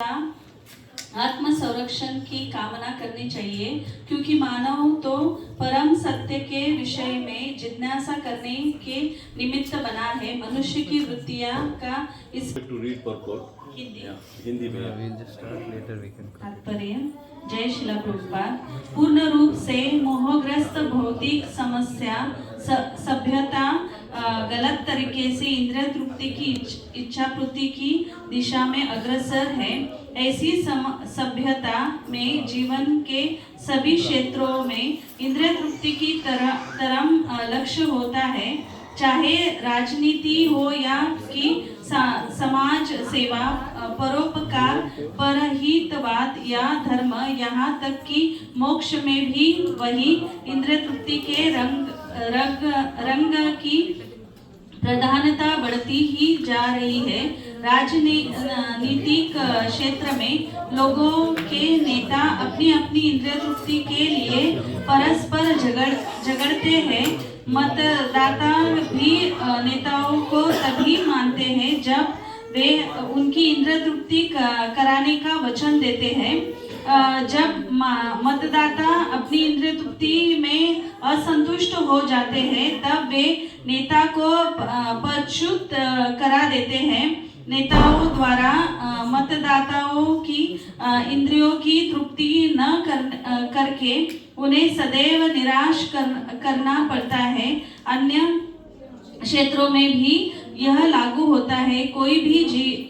आत्म संरक्षण की कामना करनी चाहिए, क्योंकि मानव तो परम सत्य के विषय में जिज्ञासा करने के निमित्त बना है। मनुष्य की वृत्तियां का इस to read purport. Hindi Yeah, Hindi में. We'll just start later. We can continue. तात्पर्य। जय शिला प्रभुपाद। पूर्ण रूप से मोहग्रस्त भौतिक समस्या सभ्यता गलत तरीके से इंद्रिय तृप्ति की इच्छा पूर्ति की दिशा में अग्रसर है। ऐसी सभ्यता में जीवन के सभी क्षेत्रों में इंद्रिय तृप्ति की तरम लक्ष्य होता है, चाहे राजनीति हो या कि समाज सेवा, परोपकार, परहितवाद या धर्म, यहाँ तक कि मोक्ष में भी वही इंद्रिय तृप्ति के रंग की प्रधानता बढ़ती ही जा रही है। राजनीतिक क्षेत्र में लोगों के नेता अपनी अपनी इंद्रिय तृप्ति के लिए परस्पर झगड़ते हैं। मतदाता भी नेताओं को तभी मानते हैं जब वे उनकी इंद्रिय तृप्ति कराने का वचन देते हैं। जब मतदाता अपनी इंद्रिय तृप्ति में असंतुष्ट हो जाते हैं, तब वे नेता को पदच्युत करा देते हैं। नेताओं द्वारा मतदाताओं की इंद्रियों की तृप्ति न करके उन्हें सदैव निराश करना पड़ता है। अन्य क्षेत्रों में भी यह लागू होता है। कोई भी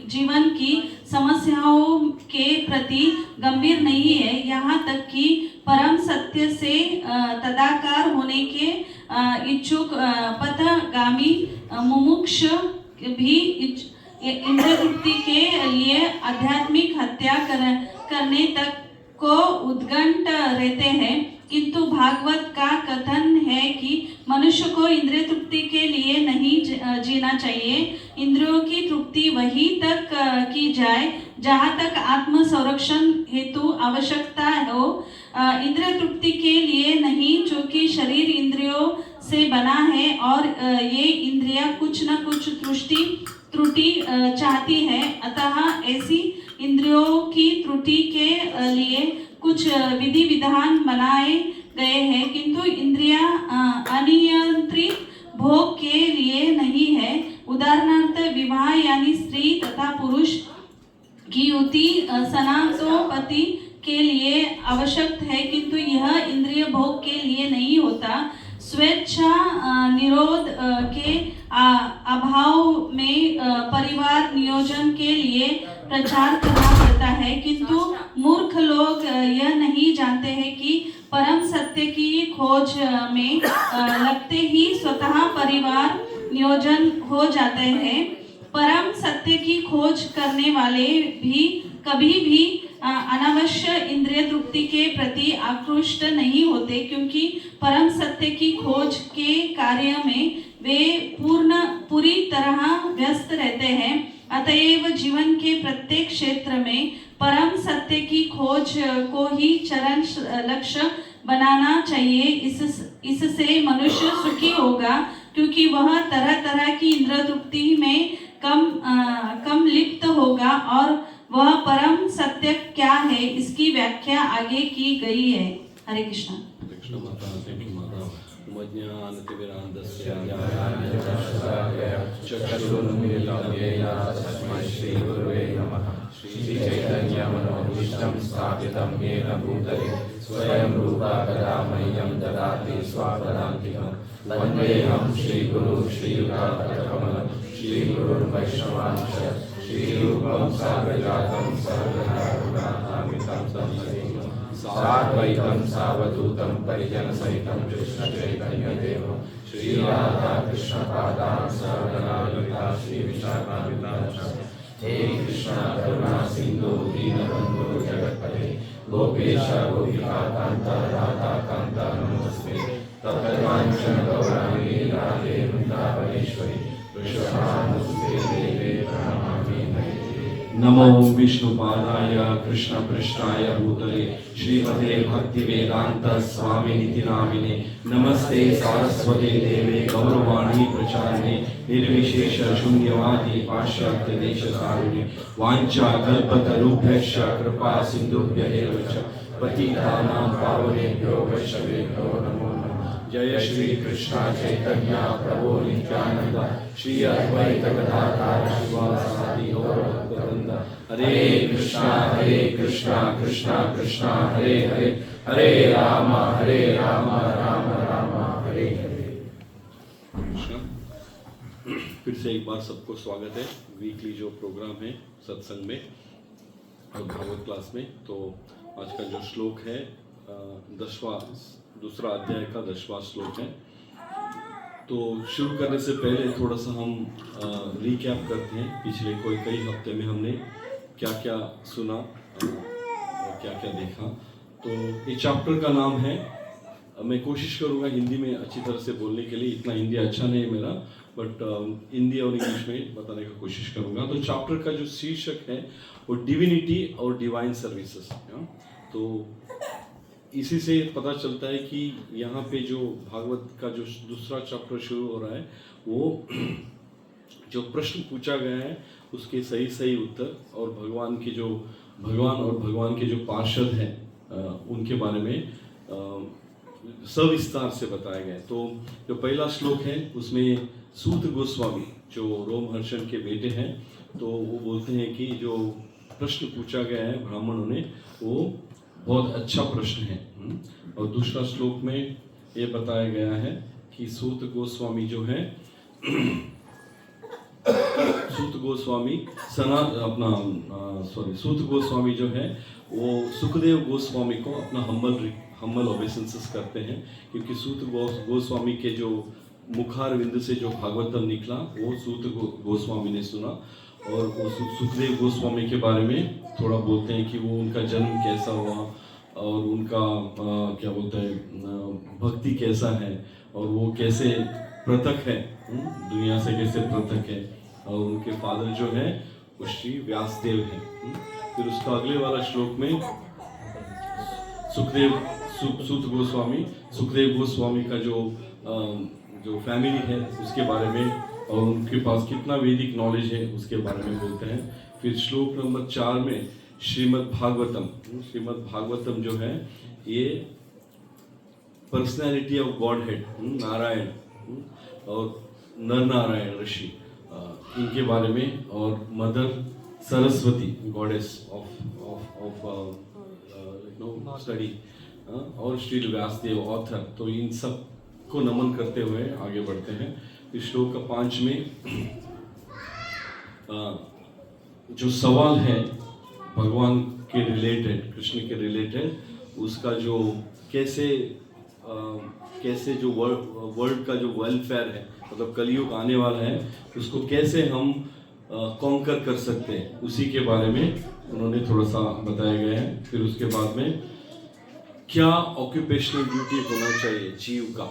जीवन की समस्याओं के प्रति गंभीर नहीं है, यहाँ तक कि परम सत्य से तदाकार होने के इच्छुक पथगामी मुमुक्ष भी इंद्रिय तृप्ति के लिए आध्यात्मिक हत्या करने तक को उद्गंठ रहते हैं। किंतु भागवत का कथन है कि मनुष्य को इंद्रिय तृप्ति के लिए नहीं जीना चाहिए। इंद्रियों की तृप्ति वहीं तक की जाए जहाँ तक आत्म संरक्षण हेतु आवश्यकता हो, इंद्रिय तृप्ति के लिए नहीं, क्योंकि शरीर इंद्रियों से बना है और ये इंद्रियां कुछ न कुछ त्रुटि चाहती है। अतः ऐसी इंद्रियों की त्रुटि के लिए कुछ विधि विधान बनाए गए हैं, किंतु इंद्रियां अनियंत्रित भोग के लिए नहीं है। उदाहरणार्थ विवाह यानी स्त्री तथा पुरुष की युति सनातोपति के लिए आवश्यक है, किंतु यह इंद्रिय भोग के लिए नहीं होता। स्वेच्छा निरोध के अभाव में परिवार नियोजन के लिए प्रचार करना पड़ता है, किंतु मूर्ख लोग यह नहीं जानते हैं कि परम सत्य की खोज में लगते ही स्वतः परिवार नियोजन हो जाते हैं। परम सत्य की खोज करने वाले भी कभी भी अनावश्यक इंद्रिय तृप्ति के प्रति आकृष्ट नहीं होते, क्योंकि परम सत्य की खोज के कार्य में वे पूरी तरह व्यस्त रहते हैं। अतएव जीवन के प्रत्येक क्षेत्र में परम सत्य की खोज को ही चरण लक्ष्य बनाना चाहिए। इससे मनुष्य सुखी होगा, क्योंकि वह तरह तरह की इंद्रिय तृप्ति में कम लिप्त होगा और वह परम सत्य क्या है इसकी व्याख्या आगे की गई है। हरे कृष्ण। स्वयं रूपा कदा मह्यं ददाति स्वापदान्तिकं वन्देऽहं श्रीगुरुं श्रीयुतापदकमलं श्रीगुरुर्वैष्णवांश श्रीरूपं साग्रजातं सर्वधर्मगुणान्वितं साद्वैतं सावधूतं परिजनसहितं कृष्णचैतन्यदेवं श्रीराधा कृष्णपादान् सहगणा श्रीविशाखान्वितांश्च। हे कृष्ण करुणा सिंधु दीनबन्धु जगत्पते गोपेश गोपिकान्त राधा कान्त नमोस्तुते। तप्तकाञ्चन गौराङ्गी राधे वृन्दावनेश्वरी कृष्णानुसुते देवे प्रणमामि हरे। नमो विष्णुपादाय कृष्णपृष्ठाय भूतले श्रीमते भक्तिवेदांत स्वामिनिति नामिने नमस्ते सारस्वते देवे गौरवाणी प्रचारिणे निर्विशेष शून्यवादी पाश्चात्य देशतारिणे वाञ्छा कल्पतरुभ्यश्च कृपा सिन्धुभ्य एव च पतितानां पावनेभ्यो वैष्णवेभ्यो नमो नमः। जय श्री कृष्ण चैतन्य प्रभु नित्यानंद श्री अद्वैत गदाधर शिवासादि गौर भक्तवृंद। हरे कृष्णा कृष्णा कृष्णा हरे हरे हरे राम राम राम हरे हरे। कृष्णा। फिर से एक बार सबको स्वागत है वीकली जो प्रोग्राम है सत्संग में और भागवत क्लास में। तो आज का जो श्लोक है 10वां दूसरा अध्याय का 10वां श्लोक है। तो शुरू करने से पहले थोड़ा सा हम रिकैप करते हैं पिछले कई हफ्ते में हमने क्या क्या सुना और क्या क्या देखा। तो ये चैप्टर का नाम है, मैं कोशिश करूँगा हिंदी में अच्छी तरह से बोलने के लिए, इतना हिंदी अच्छा नहीं है मेरा, बट हिंदी और इंग्लिश में बताने की कोशिश करूँगा। तो चैप्टर का जो शीर्षक है वो डिविनिटी और डिवाइन सर्विसेज। तो इसी से पता चलता है कि यहाँ पे जो भागवत का जो दूसरा चैप्टर शुरू हो रहा है वो जो प्रश्न पूछा गया है उसके सही उत्तर और भगवान और भगवान के जो पार्षद हैं उनके बारे में सविस्तार से बताया गया है। तो जो पहला श्लोक है उसमें सूत गोस्वामी जो रोमहर्षण के बेटे हैं तो वो बोलते हैं कि जो प्रश्न पूछा गया है ब्राह्मणों ने वो बहुत अच्छा प्रश्न है। और दूसरा श्लोक में ये बताया गया है कि सूत गोस्वामी जो है सूत गोस्वामी जो है वो सुखदेव गोस्वामी को अपना हम्बल ओबेसेंसेस करते हैं, क्योंकि सूत गोस्वामी के जो मुखारविंद से जो भागवतम निकला वो सूत गोस्वामी ने सुना। और वो सुखदेव गोस्वामी के बारे में थोड़ा बोलते हैं कि वो उनका जन्म कैसा हुआ और उनका क्या बोलते हैं भक्ति कैसा है और वो कैसे पृथक है दुनिया से, कैसे पृथक है। और उनके फादर जो है वो श्री व्यासदेव है। फिर उसका अगले वाला श्लोक में सुखदेव गोस्वामी का जो फैमिली है उसके बारे में और उनके पास कितना वैदिक नॉलेज है उसके बारे में बोलते हैं। फिर श्लोक नंबर 4 में श्रीमद् भागवतम जो है ये personality of God head Narayan और नर नारायण ऋषि इनके बारे में और mother Saraswati goddess of study और श्री व्यासदेव ऑथर। तो इन सब को नमन करते हुए आगे बढ़ते हैं। इस श्लोक का 5 में जो सवाल है भगवान के रिलेटेड, कृष्ण के रिलेटेड, उसका जो कैसे जो वर्ल्ड का जो वेलफेयर है, मतलब कलयुग आने वाला है, उसको कैसे हम कॉन्कर कर सकते हैं, उसी के बारे में उन्होंने थोड़ा सा बताया गया है। फिर उसके बाद में क्या ऑक्यूपेशनल ड्यूटी होना चाहिए जीव का,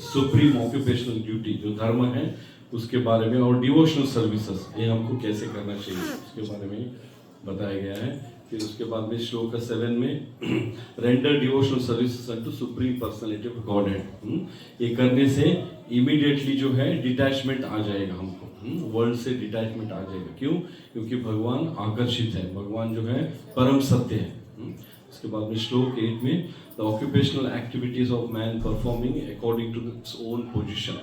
सुप्रीम ऑक्यूपेशनल ड्यूटी जो धर्म है उसके बारे में, और डिवोशनल सर्विसेज ये हमको कैसे करना चाहिए उसके बारे में बताया गया है। फिर उसके बाद में श्लोक 7 में render devotional services unto supreme personality of God head, ये करने से इमीडिएटली जो है डिटैचमेंट आ जाएगा हमको, वर्ल्ड से डिटैचमेंट आ जाएगा। क्यों? क्योंकि भगवान आकर्षित है, भगवान जो है परम सत्य है। उसके बाद में श्लोक 8 में the occupational activities of man performing according to its own position,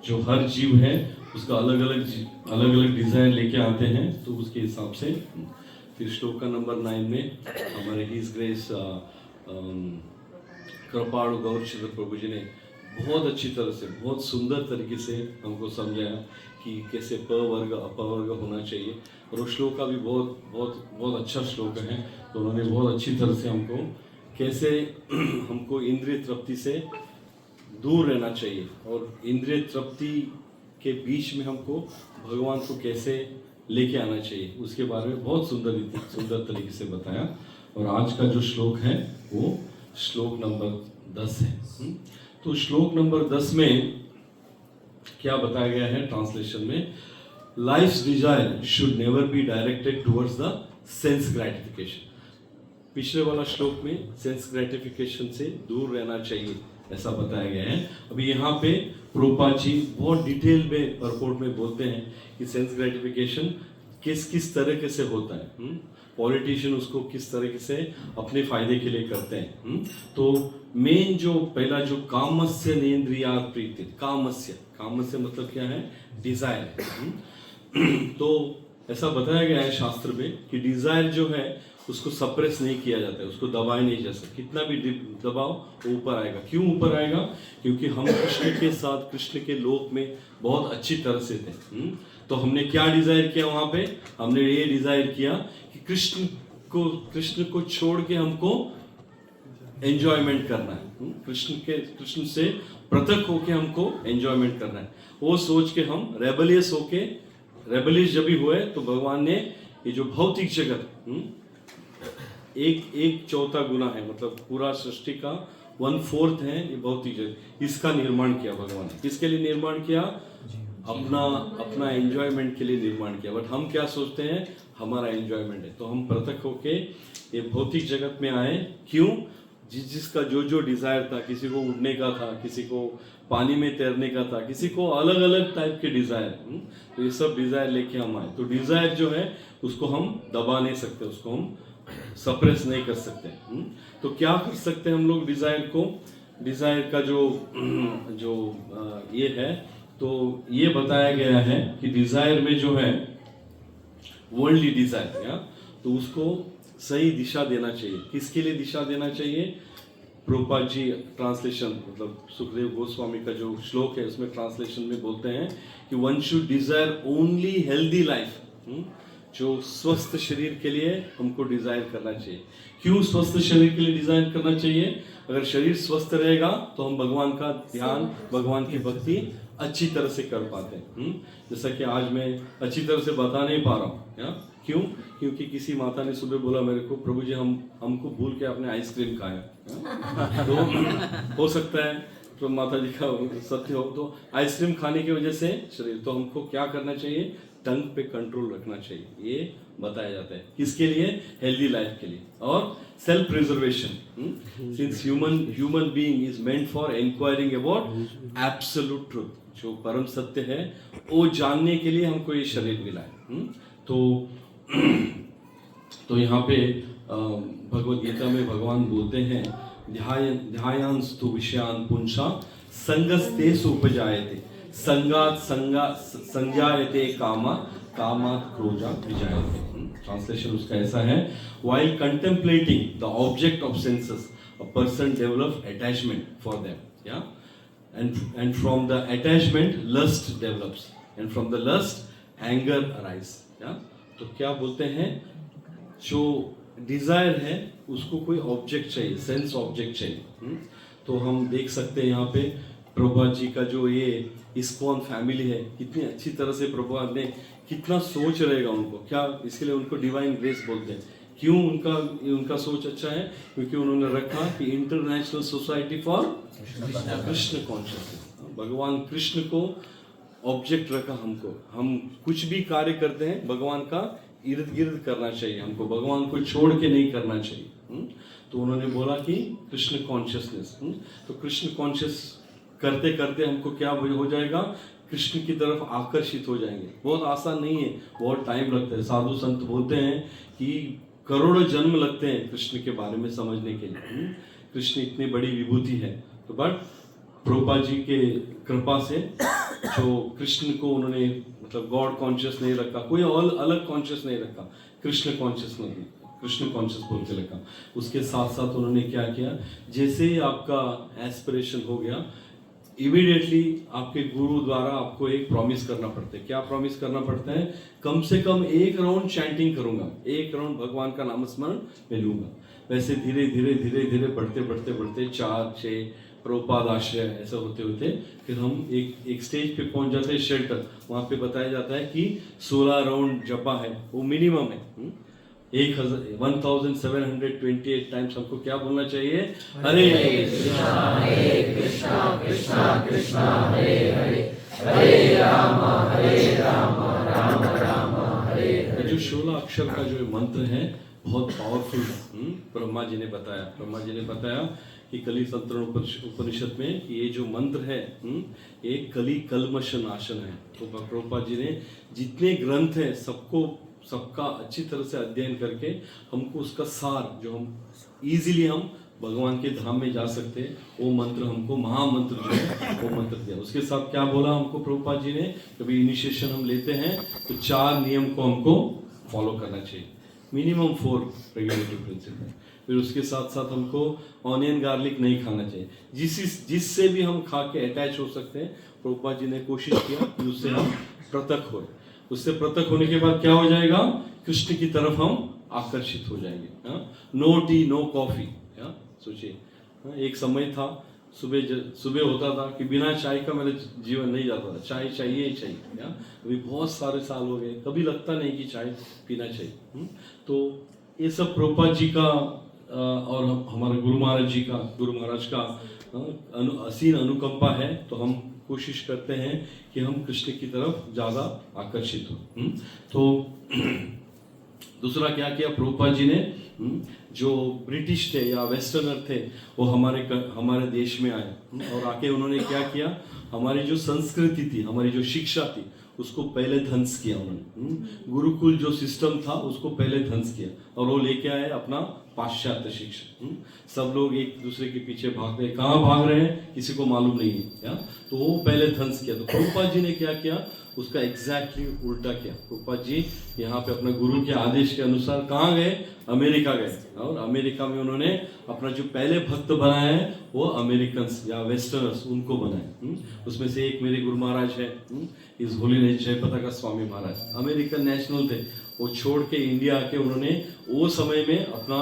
जो हर जीव है उसका अलग अलग डिजायर लेके आते हैं तो उसके हिसाब से। फिर श्लोक का नंबर 9 में हमारे हिज ग्रेस कृपाणु गौरचंद्र प्रभु जी ने बहुत अच्छी तरह से, बहुत सुंदर तरीके से हमको समझाया कि कैसे पवर्ग अपवर्ग होना चाहिए। और उस श्लोक का भी बहुत अच्छा श्लोक है। तो उन्होंने बहुत अच्छी तरह से हमको कैसे हमको इंद्रिय तृप्ति से दूर रहना चाहिए और इंद्रिय तृप्ति के बीच में हमको भगवान को कैसे लेके आना चाहिए उसके बारे में बहुत सुंदर तरीके से बताया। और आज का जो श्लोक है वो श्लोक नंबर 10 है। तो श्लोक नंबर 10 में क्या बताया गया है ट्रांसलेशन में life's desire should never be directed towards the sense gratification. पिछले वाला श्लोक में सेंस ग्रेटिफिकेशन से दूर रहना चाहिए ऐसा बताया गया है। अभी यहाँ पे प्रभुपाद जी बहुत डिटेल में परपोर्ट में बोलते हैं कि सेंस ग्रेटिफिकेशन किस किस तरीके से होता है। पॉलिटिशियन उसको किस तरीके से अपने फायदे के लिए करते हैं। तो मेन जो पहला जो कामस्य नेन्द्रिया प्रीति, कामस्य मतलब क्या है, डिजायर। तो ऐसा बताया गया है शास्त्र में कि डिजायर जो है उसको सप्रेस नहीं किया जाता है, उसको दबाया नहीं जा सकता। कितना भी दबाओ वो ऊपर आएगा। क्यों ऊपर आएगा? क्योंकि हम कृष्ण के साथ कृष्ण के लोक में बहुत अच्छी तरह से थे। तो हमने क्या डिजायर किया वहां पे? हमने ये डिजायर किया कि कृष्ण को छोड़ के हमको एंजॉयमेंट करना है। कृष्ण से पृथक होके हमको एंजॉयमेंट करना है। वो सोच के हम रेबलियस जब भी हुए तो भगवान ने ये जो भौतिक जगत एक चौथा गुना है, मतलब पूरा सृष्टि का 1/4 है ये भौतिक जगत, इसका निर्माण किया भगवान ने। किसके लिए निर्माण किया? अपना एंजॉयमेंट के लिए निर्माण किया। बट हम क्या सोचते हैं? हमारा एंजॉयमेंट है, तो हम पृथक होके ये भौतिक जगत में आए। क्यों? जिसका जो डिजायर था, किसी को उड़ने का था, किसी को पानी में तैरने का था, किसी को अलग अलग टाइप के डिजायर। तो ये सब डिजायर लेके हम आए। तो डिजायर जो है उसको हम दबा नहीं सकते, उसको हम सप्रेस नहीं कर सकते। तो क्या कर सकते हैं हम लोग डिजायर का जो ये है, तो ये बताया गया है कि डिजायर में जो है वर्ल्डली डिजायर, तो उसको सही दिशा देना चाहिए। किसके लिए दिशा देना चाहिए? प्रभुपाद जी ट्रांसलेशन, मतलब सुखदेव गोस्वामी का जो श्लोक है उसमें ट्रांसलेशन में बोलते हैं कि one should desire only healthy life. जो स्वस्थ शरीर के लिए हमको डिजायर करना चाहिए। क्यों स्वस्थ शरीर के लिए डिजायर करना चाहिए? अगर शरीर स्वस्थ रहेगा तो हम भगवान का ध्यान, भगवान की भक्ति अच्छी तरह से कर पाते हैं। जैसा कि आज मैं अच्छी तरह से बता नहीं पा रहा हूँ। क्यों? क्योंकि किसी माता ने सुबह बोला मेरे को, प्रभु जी हमको भूल के आपने आइसक्रीम खाया। तो हो सकता है तो माता जी का सत्य हो, तो आइसक्रीम खाने की वजह से शरीर, तो हमको क्या करना चाहिए? टंग पे कंट्रोल रखना चाहिए। ये बताया जाता है किसके लिए? हेल्दी लाइफ के लिए। और self preservation, since human being is meant for enquiring about absolute truth, जो परम सत्य है वो जानने के लिए हमको ये शरीर मिला है। तो यहाँ पे भगवद गीता में भगवान बोलते हैं ध्यायांस्तु विषयान पुंसा संगस्तेषु उपजायते संगात संज्ञायते कामात् क्रोधात् विजायते। ट्रांसलेशन उसका ऐसा है, while contemplating the object of senses a person develops attachment for them, and from the attachment lust develops, and from the lust anger arises। तो क्या बोलते हैं? जो डिजायर है उसको कोई ऑब्जेक्ट चाहिए, सेंस ऑब्जेक्ट चाहिए। तो हम देख सकते हैं यहाँ पे प्रभुपाद जी का जो ये इस्कॉन फैमिली है, कितनी अच्छी तरह से प्रभुपाद ने कितना सोच रहेगा उनको, क्या इसके लिए उनको डिवाइन ग्रेस बोलते हैं। क्यों उनका सोच अच्छा है? क्योंकि उन्होंने रखा कि international society for Krishna consciousness, भगवान कृष्ण को ऑब्जेक्ट रखा हमको। हम कुछ भी कार्य करते हैं भगवान का इर्द गिर्द करना चाहिए, हमको भगवान को छोड़ के नहीं करना चाहिए। तो उन्होंने बोला कि कृष्ण कॉन्शियसनेस, तो कृष्ण कॉन्शियस करते करते हमको क्या हो जाएगा? कृष्ण की तरफ आकर्षित हो जाएंगे। बहुत आसान नहीं है, बहुत टाइम लगता है। साधु संत बोलते हैं कि करोड़ों जन्म लगते हैं कृष्ण के बारे में समझने के लिए। कृष्ण इतनी बड़ी विभूति है। तो बट प्रभुपाद जी के कृपा से जो कृष्ण को उन्होंने मतलब गॉड कॉन्शियस नहीं रखा, कोई और अलग कॉन्शियस नहीं रखा, कृष्ण कॉन्शियस नहीं, कृष्ण कॉन्शियस बोल के रखा। उसके साथ साथ उन्होंने क्या किया? जैसे ही आपका एस्पिरेशन हो गया, इमीडिएटली आपके गुरु द्वारा आपको एक प्रॉमिस करना पड़ता है। क्या प्रॉमिस करना पड़ता है? कम से कम 1 राउंड चैंटिंग करूंगा, 1 राउंड भगवान का नाम स्मरण मैं लूंगा। वैसे धीरे धीरे बढ़ते 4-6 प्रभुपाद आश्रय ऐसा होते फिर हम एक स्टेज पे पहुंच जाते हैं, शेल्टर। वहां पे बताया जाता है कि 16 राउंड जपा है वो मिनिमम है। 1728 टाइम्स हमको क्या बोलना चाहिए? हरे कृष्णा कृष्णा कृष्णा हरे हरे, हरे राम ये जो 16 अक्षर का जो मंत्र है बहुत पावरफुल है। ब्रह्मा जी ने बताया कि कली तंत्र उपनिषद में कि ये जो मंत्र है ये कली कलमश नाशन है। तो प्रभुपाद जी ने जितने ग्रंथ हैं सबका अच्छी तरह से अध्ययन करके हमको उसका सार जो हम इजीली हम भगवान के धाम में जा सकते हैं वो मंत्र हमको महामंत्र जो है वो मंत्र दिया। उसके साथ क्या बोला हमको प्रभुपाद जी ने, कभी इनिशिएशन हम लेते हैं तो 4 नियम को हमको फॉलो करना चाहिए, मिनिमम 4 रेगुलेटरी प्रिंसिपल। फिर उसके साथ साथ हमको ऑनियन गार्लिक नहीं खाना चाहिए, जिससे भी हम खा के अटैच हो सकते हैं। प्रभुपाद जी ने कोशिश किया कि उससे हम पृथक हो, उससे पृथक होने के बाद क्या हो जाएगा, कृष्ण की तरफ हम आकर्षित हो जाएंगे। No tea no coffee. सोचिए एक समय था सुबह होता था कि बिना चाय का मेरा जीवन नहीं जाता था, चाय चाहिए ही चाहिए। अभी बहुत सारे साल हो गए कभी लगता नहीं कि चाय पीना चाहिए। तो ये सब प्रभुपाद जी का और हमारे गुरु महाराज का असीम अनुकंपा है। तो हम कोशिश करते हैं कि हम कृष्ण की तरफ ज़्यादा आकर्षित हो। तो दूसरा क्या किया प्रभुपाद जी ने, जो ब्रिटिश थे या वेस्टर्नर थे वो हमारे देश में आए और आके उन्होंने क्या किया, हमारी जो संस्कृति थी, हमारी जो शिक्षा थी उसको पहले ध्वंस किया उन्होंने। गुरुकुल जो सिस्टम था उसको पहले ध्वंस किया और वो लेके आए अपना पाश्चात्य शिक्षा। सब लोग एक दूसरे के पीछे भाग रहे, कहाँ भाग रहे हैं किसी को मालूम नहीं है। तो वो पहले ध्वंस किया। तो प्रभुपाद जी ने क्या किया, उसका एग्जैक्टली उल्टा किया। प्रभुपाद जी यहाँ पे अपने गुरु के आदेश के अनुसार कहाँ गए, अमेरिका गए और अमेरिका में उन्होंने अपना जो पहले भक्त बनाए हैं वो अमेरिकन्स या वेस्टर्नर्स उनको बनाए। उसमें से एक मेरे गुरु महाराज है, इस holiness जयपताका Swami Maharaj, American national थे। वो छोड़ के इंडिया आके उन्होंने वो समय में अपना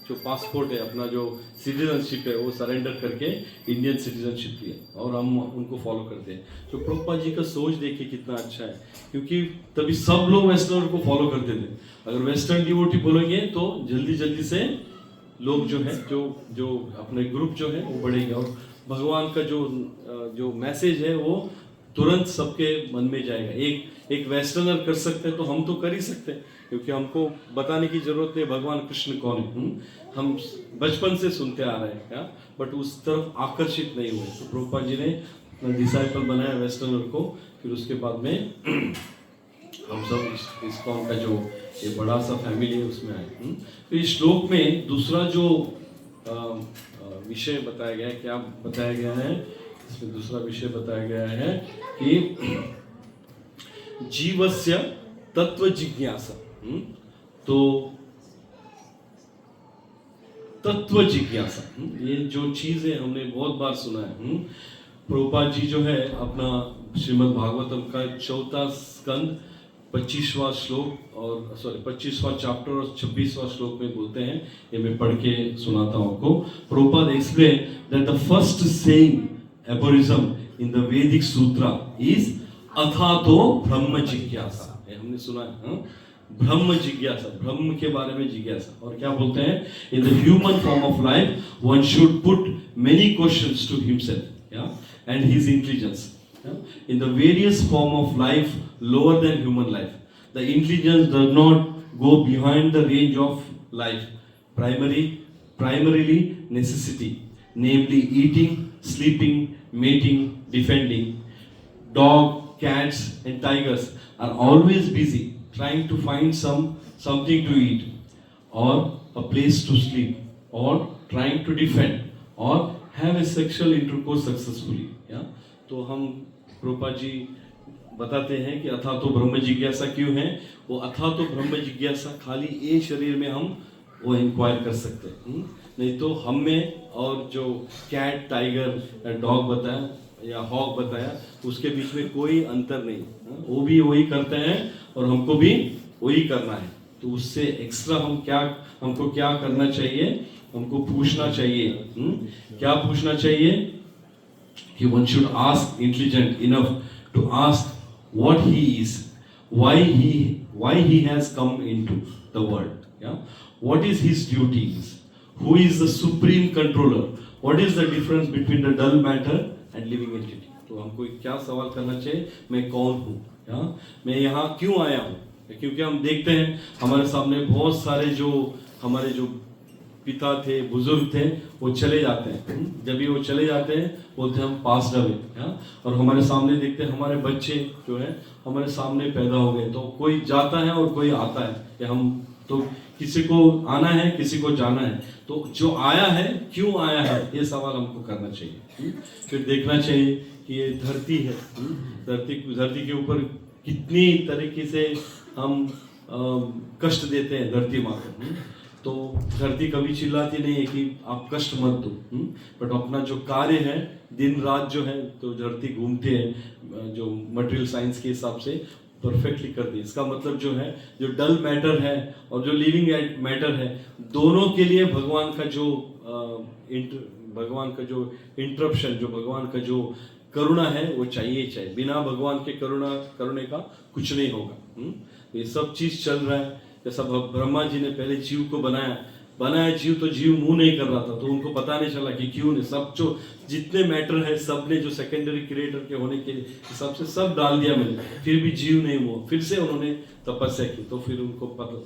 जो पासपोर्ट है, अपना जो सिटीजनशिप है वो सरेंडर करके इंडियन सिटीजनशिप लिया और हम उनको फॉलो करते हैं। तो प्रभुपाद जी का सोच देखिए कितना अच्छा है, क्योंकि तभी सब लोग वेस्टर्न को फॉलो करते थे। अगर वेस्टर्न डिवोटी बोलेंगे तो जल्दी से लोग जो है जो अपने ग्रुप जो है वो बढ़ेंगे और भगवान का जो मैसेज है वो तुरंत सबके मन में जाएगा। एक वेस्टर्नर कर सकते हैं तो हम तो कर ही सकते हैं, क्योंकि हमको बताने की जरूरत नहीं भगवान कृष्ण कौन है। हम बचपन से सुनते आ रहे हैं, बट उस तरफ आकर्षित नहीं हुए। तो प्रभुपाद जी ने डिसाइपल बनाया वेस्टर्नर को। फिर उसके बाद में हम सब इस्कॉन का जो ये बड़ा सा फैमिली है उसमें आए। तो इस श्लोक में दूसरा जो विषय बताया गया है, क्या बताया गया है, इसमें दूसरा विषय बताया गया है कि जीवस्य तत्व जिज्ञासा। तो तत्व जिज्ञासा ये जो चीज है हमने बहुत बार सुना है। प्रभुपाद जी जो है अपना श्रीमद् भागवतम का 4था स्कंद 25वां श्लोक और 25वां चैप्टर और 26वां श्लोक में बोलते हैं, ये मैं पढ़ के सुनाता हूं आपको। Prabhupada explain that the first saying aphorism in the Vedic sutra is अथातो ब्रह्म जिज्ञासा। हमने सुना है ब्रह्म जिज्ञासा, ब्रह्म के बारे में जिज्ञासा। और क्या बोलते हैं, in the human form of life one should put many questions to himself and his intelligence. In the various form of life lower than human life, the intelligence does not go behind the range of life, primarily necessity, namely eating, sleeping, mating, defending. Dog, cats and tigers are always busy trying to find something to eat or a place to sleep or trying to defend or have a sexual intercourse successfully. तो हम प्रभुपाद जी बताते हैं कि अथा तो ब्रह्म जिज्ञासा क्यों है। वो अथा तो ब्रह्म जिज्ञासा खाली एक शरीर में हम वो इंक्वायर कर सकते हैं, नहीं तो हम में और जो कैट, टाइगर, डॉग बताया या हॉक बताया उसके बीच में कोई अंतर नहीं। वो भी वही करते हैं और हमको भी वही करना है। तो उससे एक्स्ट्रा हमको क्या करना चाहिए, हमको पूछना चाहिए। क्या पूछना चाहिए कि one should ask intelligent enough to ask what he is, why he has come into the world, what is his duties, who is the supreme controller, what is the difference between the dull matter and living entity। तो हमको क्या सवाल करना चाहिए, मैं कौन हूँ, हाँ, मैं यहाँ क्यों आया हूँ? क्योंकि हम देखते हैं हमारे सामने बहुत सारे जो हमारे जो पिता थे, बुजुर्ग थे, वो चले जाते हैं। जब भी वो चले जाते हैं बोलते हैं हम पास रहे, हाँ, और हमारे सामने देखते हैं हमारे बच्चे जो है हमारे सामने पैदा हो गए। तो कोई जाता है और कोई आता है, कि हम तो किसी को आना है, किसी को जाना है। तो जो आया है क्यों आया है, ये सवाल हमको करना चाहिए। फिर देखना चाहिए कि ये धरती है, धरती के ऊपर कितनी तरीके से हम कष्ट देते हैं धरती माँ को। तो धरती कभी चिल्लाती नहीं है कि आप कष्ट मत दो, बट अपना जो कार्य है दिन रात जो है तो धरती घूमती है, जो मटेरियल साइंस के हिसाब से परफेक्टली कर दी। इसका मतलब जो है जो डल मैटर है और जो लिविंग मैटर है, दोनों के लिए भगवान का जो इंटरप्शन, जो भगवान का जो करुणा है वो चाहिए ही चाहिए। बिना भगवान के करुणे का कुछ नहीं होगा। ये सब चीज चल रहा है। जैसा ब्रह्मा जी ने पहले जीव को बनाया जीव, तो जीव मुंह नहीं कर रहा था, तो उनको पता नहीं चला कि क्यों नहीं। सब जो जितने मैटर है सब ने जो सेकेंडरी क्रिएटर के होने के हिसाब से सब डाल दिया मैंने, फिर भी जीव नहीं हुआ। फिर से उन्होंने तपस्या की, तो फिर उनको पता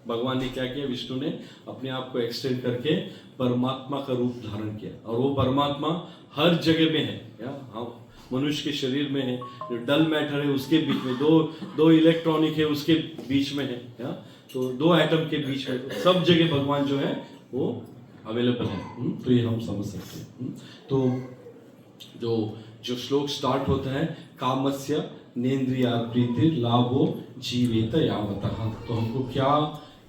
भगवान ने क्या किया, विष्णु ने अपने आप को एक्सटेंड करके परमात्मा का रूप धारण किया। और वो परमात्मा हर जगह में है, हाँ, मनुष्य के शरीर में है, जो डल मैटर है उसके बीच में, दो इलेक्ट्रॉनिक है उसके बीच में है, तो दो एटम के बीच में, सब जगह भगवान जो है वो अवेलेबल है। तो ये हम समझ सकते हैं। तो जो श्लोक स्टार्ट होता है, कामस्य नेन्द्रिया प्रीति लाभो जीवेत यावतः। तो हमको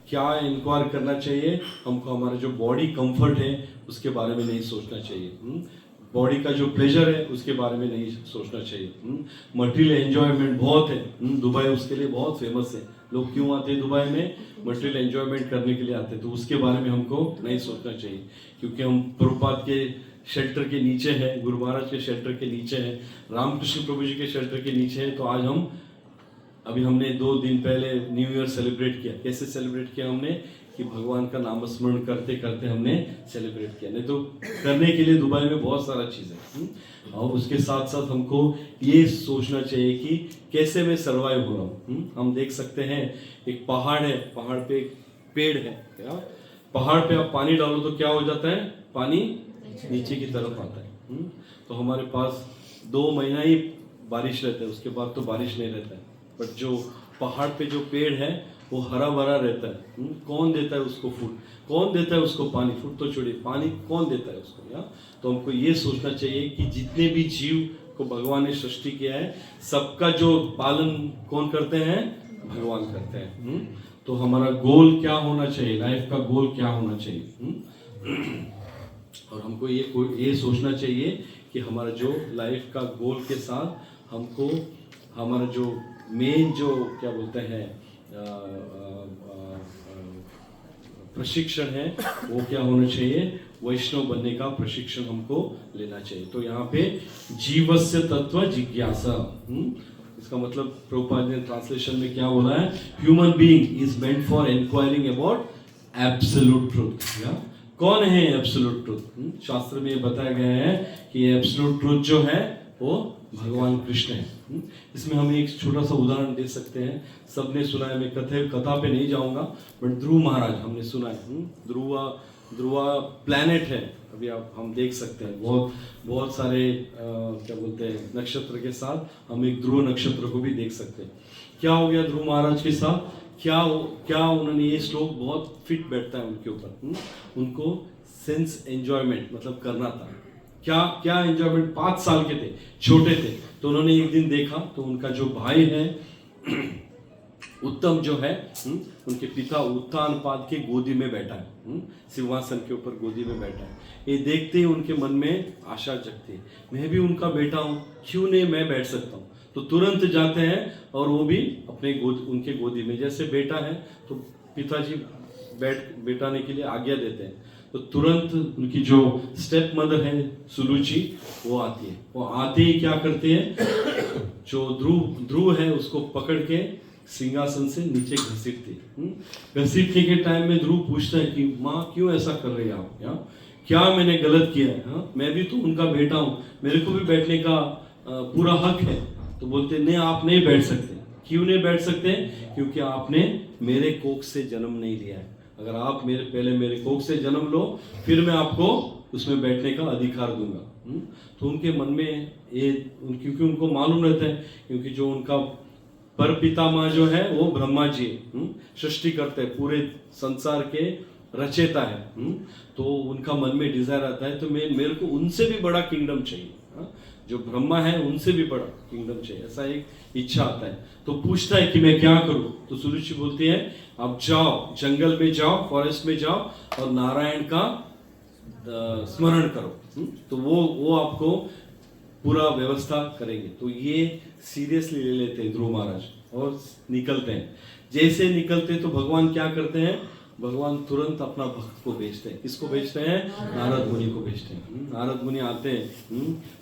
क्या इंक्वायर करना चाहिए, हमको हमारा जो बॉडी कंफर्ट है उसके बारे में नहीं सोचना चाहिए। बॉडी का जो प्लेजर है उसके बारे में नहीं सोचना चाहिए। मटेरियल एंजॉयमेंट बहुत है, दुबई उसके लिए बहुत फेमस है। लोग क्यों आते हैं दुबई में? मटेरियल एंजॉयमेंट करने के लिए आते हैं। तो उसके बारे में हमको नहीं सोचना चाहिए, क्योंकि हम प्रभुपाद के शेल्टर के नीचे है, गुरु महाराज के शेल्टर के नीचे है, रामकृष्ण प्रभु जी के शेल्टर के नीचे है। तो आज हमने 2 दिन पहले न्यू ईयर सेलिब्रेट किया। कैसे सेलिब्रेट किया हमने? कि भगवान का नाम स्मरण करते करते हमने सेलिब्रेट किया। नहीं तो करने के लिए दुबई में बहुत सारा चीज़ है। और उसके साथ साथ हमको ये सोचना चाहिए कि कैसे मैं सर्वाइव हो रहा हूँ। हम देख सकते हैं एक पहाड़ है, पहाड़ पे एक पेड़ है, पहाड़ पे आप पानी डालो तो क्या हो जाता है? पानी नीचे की तरफ आता है। तो हमारे पास 2 महीना ही बारिश रहता है, उसके बाद तो बारिश नहीं रहता है। बट जो पहाड़ पे जो पेड़ है वो हरा भरा रहता है। कौन देता है उसको फूड? कौन देता है उसको पानी? फूड तो छोड़िए, पानी कौन देता है उसको? तो हमको ये सोचना चाहिए कि जितने भी जीव को भगवान ने सृष्टि किया है, सबका जो पालन कौन करते हैं? भगवान करते हैं। तो हमारा गोल क्या होना चाहिए? लाइफ का गोल क्या होना चाहिए? और हमको ये सोचना चाहिए कि हमारा जो लाइफ का गोल के साथ हमको हमारा जो मेन जो क्या बोलते हैं प्रशिक्षण है वो क्या होना चाहिए? वैष्णव बनने का प्रशिक्षण हमको लेना चाहिए। तो यहाँ पे जीवस्य तत्व जिज्ञासा, इसका मतलब प्रभुपाद ने ट्रांसलेशन में क्या बोला है? Human being is meant for enquiring about absolute truth. कौन है एब्सोल्यूट ट्रूथ? शास्त्र में बताया गया है कि एब्सोल्यूट ट्रूथ जो है वो भगवान कृष्ण है। इसमें हम एक छोटा सा उदाहरण दे सकते हैं। सबने सुना है, मैं कथा पे नहीं जाऊंगा, बट ध्रुव महाराज हमने सुना है। ध्रुवा प्लैनेट है, अभी हम देख सकते हैं। बहुत सारे क्या बोलते हैं नक्षत्र के साथ हम एक ध्रुव नक्षत्र को भी देख सकते हैं। क्या हो गया ध्रुव महाराज के साथ? क्या उन्होंने, ये श्लोक बहुत फिट बैठता है उनके ऊपर। उनको सेंस एंजॉयमेंट मतलब करना था। क्या एंजॉयमेंट? 5 साल के थे, छोटे थे, तो उन्होंने एक दिन देखा तो उनका जो भाई है उत्तम जो है, उनके पिता उत्तानपाद के गोदी में बैठा है, सिंहासन के ऊपर गोदी में बैठा है। ये देखते ही उनके मन में आशा जगती है, मैं भी उनका बेटा हूँ, क्यों नहीं मैं बैठ सकता हूँ? तो तुरंत जाते हैं और वो भी अपने उनके गोदी में, जैसे बेटा है तो पिताजी बैठाने के लिए आज्ञा देते हैं। तो तुरंत उनकी जो स्टेप मदर है सुरुचि, वो आती है। वो आते ही क्या करते हैं? जो ध्रुव है उसको पकड़ के सिंहासन से नीचे घसीटने के टाइम में ध्रुव पूछता है कि माँ क्यों ऐसा कर रही है आप? क्या मैंने गलत किया है? मैं भी तो उनका बेटा हूँ, मेरे को भी बैठने का पूरा हक है। तो बोलते नहीं, आप नहीं बैठ सकते। क्यों नहीं बैठ सकते? क्योंकि आपने मेरे कोख से जन्म नहीं लिया है। अगर आप पहले मेरे कोख से जन्म लो, फिर मैं आपको उसमें बैठने का अधिकार दूंगा। तो उनके मन में क्योंकि उनको मालूम रहता है, क्योंकि जो उनका पर पितामह जो है वो ब्रह्मा जी सृष्टि करते हैं, पूरे संसार के रचेता है। तो उनका मन में डिजायर आता है, तो मेरे को उनसे भी बड़ा किंगडम चाहिए। जो ब्रह्मा है उनसे भी बड़ा किंगडम चाहिए, ऐसा एक इच्छा आता है। तो पूछता है कि मैं क्या करूं? तो सूर्य जी बोलती है आप जाओ, जंगल में जाओ, फॉरेस्ट में जाओ और नारायण का स्मरण करो। तो वो आपको पूरा व्यवस्था करेंगे। तो ये सीरियसली ले लेते हैं ध्रुव महाराज और निकलते हैं। जैसे निकलते हैं तो भगवान क्या करते हैं? भगवान तुरंत अपना भक्त को भेजते हैं। किसको भेजते हैं? नारद मुनि को भेजते हैं। नारद मुनि आते हैं,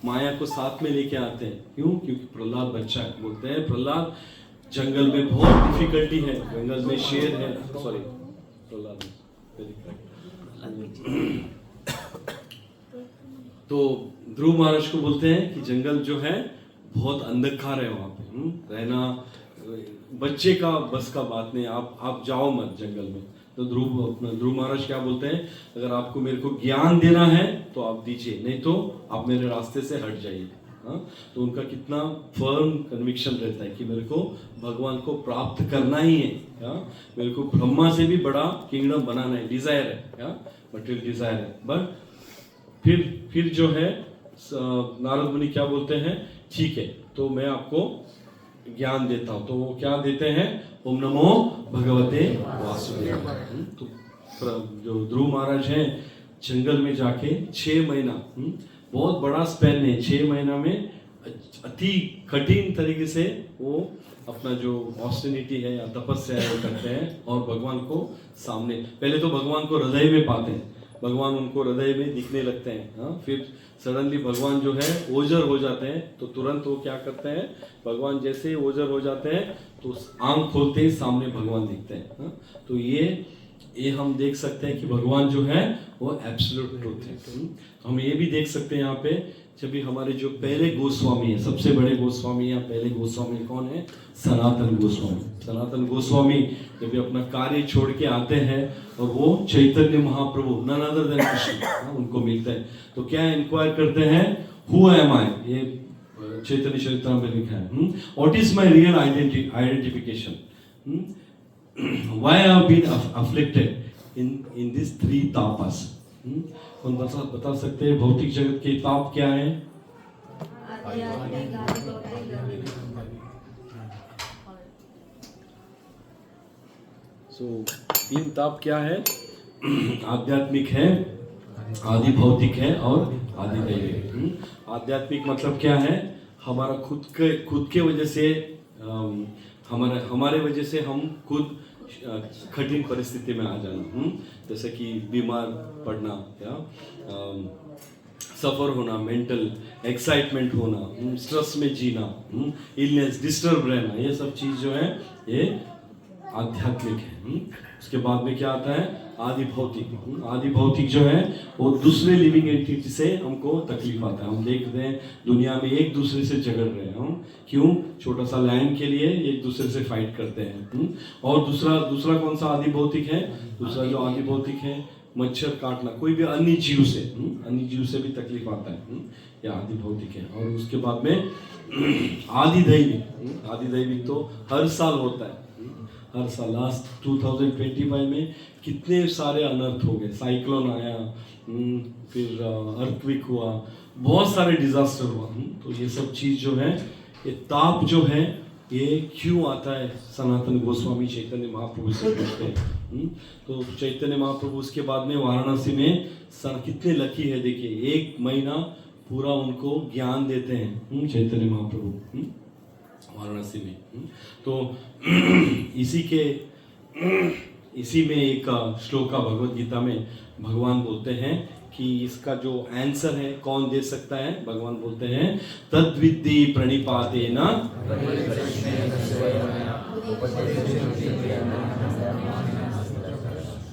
माया को साथ में लेके आते हैं। क्यों? क्योंकि प्रहलाद बच्चा है। बोलते हैं प्रहलाद जंगल में बहुत डिफिकल्टी है, जंगल में शेर है। सॉरी, प्रहलाद तो ध्रुव महाराज को बोलते हैं कि जंगल जो है बहुत अंधकार है, वहां पे रहना बच्चे का बस का बात नहीं, आप जाओ मत जंगल में। तो ध्रुव महाराज क्या बोलते हैं? अगर आपको मेरे को ज्ञान देना है तो आप दीजिए, नहीं तो आप मेरे रास्ते से हट जाइए। तो उनका कितना फर्म कन्विक्शन रहता है कि मेरे को भगवान को प्राप्त करना ही है। मेरे को ब्रह्मा से भी बड़ा किंगडम बनाना है, डिजायर है, मटेरियल डिजायर है। बट फिर जो है नारद मुनि क्या बोलते हैं? ठीक है, तो मैं आपको ज्ञान देता हूं। तो वो क्या देते हैं? ओम नमो भगवते वासुदेवाय। तो जो ध्रुव महाराज हैं जंगल में जाके 6 महीना, बहुत बड़ा स्पेन है, 6 महीना में अति कठिन तरीके से वो अपना जो ऑस्टेनिटी है या तपस्या है वो करते हैं और भगवान को सामने, पहले तो भगवान को हृदय में पाते हैं, भगवान उनको हृदय में दिखने लगते हैं। फिर सडनली भगवान जो है ओझर हो जाते हैं। तो तुरंत वो क्या करते हैं? भगवान जैसे ही ओझर हो जाते हैं तो आंख खोलते ही सामने भगवान दिखते हैं। तो ये हम देख सकते हैं कि भगवान जो है वो एब्सोल्यूट ट्रूथ है। तो हम ये भी देख सकते हैं यहाँ पे, जब भी हमारे जो पहले गोस्वामी है, सबसे बड़े गोस्वामी या पहले गोस्वामी कौन है? सनातन गोस्वामी। सनातन गोस्वामी जब भी अपना कार्य छोड़ के आते हैं और वो Chaitanya Mahaprabhu none other than Krishna उनको मिलते हैं, तो क्या इंक्वायर करते हैं? हु एम आई? ये चैतन्य चरितामृत में लिखा है। What is my real identification? Why I have been afflicted in these 3 tapas? कौन बता सकते हैं भौतिक जगत के ताप क्या है? So 3 ताप क्या है? आध्यात्मिक है, आदि भौतिक है और आदि दैविक। आध्यात्मिक मतलब क्या है? हमारा खुद के वजह से हमारे वजह से हम खुद कठिन परिस्थिति में आ जाना, जैसे कि बीमार पड़ना या सफर होना, मेंटल एक्साइटमेंट होना, स्ट्रेस में जीना, इलनेस, डिस्टर्ब रहना, ये सब चीज जो है ये आध्यात्मिक है। उसके बाद में क्या आता है? आदि भौतिक। आदि भौतिक जो है वो दूसरे लिविंग एंटिटी से हमको तकलीफ आता है। हम देख रहे हैं दुनिया में एक दूसरे से झगड़ रहे हैं। हम क्यों? छोटा सा लैंड के लिए एक दूसरे से फाइट करते हैं। और दूसरा कौन सा आदि भौतिक है? दूसरा जो आदि भौतिक है, मच्छर काटना, कोई भी अन्य जीव से भी तकलीफ आता है, या आदि भौतिक है। और उसके बाद में आदि दैविक तो हर साल होता है। हर साल लास्ट 2025 में कितने सारे अनर्थ हो गए, साइक्लोन आया, फिर अर्थक्वेक हुआ, बहुत सारे डिजास्टर हुआ। तो ये सब चीज जो है, ये ताप जो है ये क्यों आता है? सनातन गोस्वामी चैतन्य महाप्रभु से पूछते हैं। तो चैतन्य महाप्रभु उसके बाद में वाराणसी में कितने लकी है, देखिए 1 महीना पूरा उनको ज्ञान देते हैं चैतन्य महाप्रभु वाराणसी में। तो इसी में एक श्लोक का भगवत गीता में भगवान बोलते हैं कि इसका जो आंसर है कौन दे सकता है? भगवान बोलते हैं तद्विद्धि प्रणिपातेन।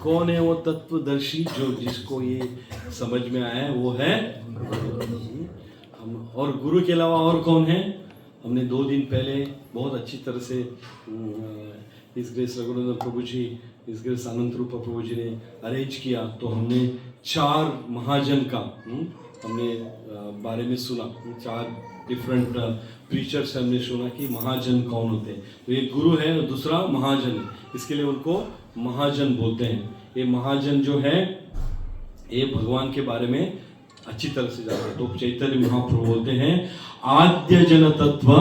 कौन है वो तत्वदर्शी जिसको ये समझ में आया है? वो है हम। और गुरु के अलावा और कौन है? हमने 2 दिन पहले बहुत अच्छी तरह से इस ग्रेस रघुनंदन प्रभु जी, इस ग्रेस आनंद रूपा प्रभु जी ने अरेंज किया। तो हमने 4 महाजन का हमने बारे में सुना। 4 डिफरेंट प्रीचर्स हमने सुना कि महाजन कौन होते हैं। तो एक गुरु है और दूसरा महाजन है, इसके लिए उनको महाजन बोलते हैं। ये महाजन जो है ये भगवान के बारे में अच्छी तरह से जानते हैं। तो चैतन्य महाप्रभु बोलते हैं आद्य जन तत्व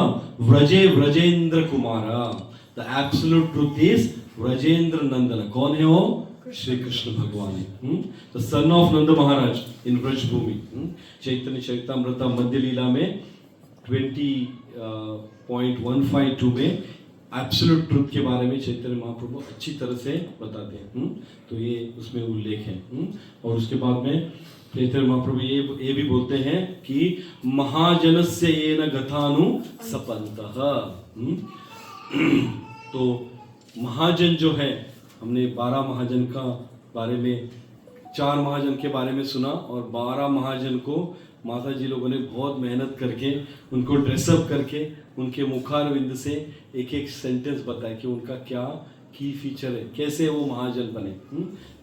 व्रजे व्रजेंद्र कुमारा, the absolute truth is Vrajendra Nandan. कौन है वो? श्री कृष्ण भगवान है, the son of Nand Maharaj in Brajbhumi. Chaitanya Charitamrita Madhya Lila में 20.152 में एब्सोल्यूट ट्रुथ के बारे में चैतन्य महाप्रभु अच्छी तरह से बताते हैं। तो ये उसमें उल्लेख है। और उसके बाद में चैतन्य महाप्रभु ये भी बोलते हैं कि महाजनस्य येन गतानु सपन्तः। तो महाजन जो है, हमने 12 महाजन का बारे में, 4 महाजन के बारे में सुना और 12 महाजन को माता जी लोगों ने बहुत मेहनत करके उनको ड्रेसअप करके उनके मुखारविंद से एक एक सेंटेंस बताया कि उनका क्या की फीचर है, कैसे वो महाजन बने।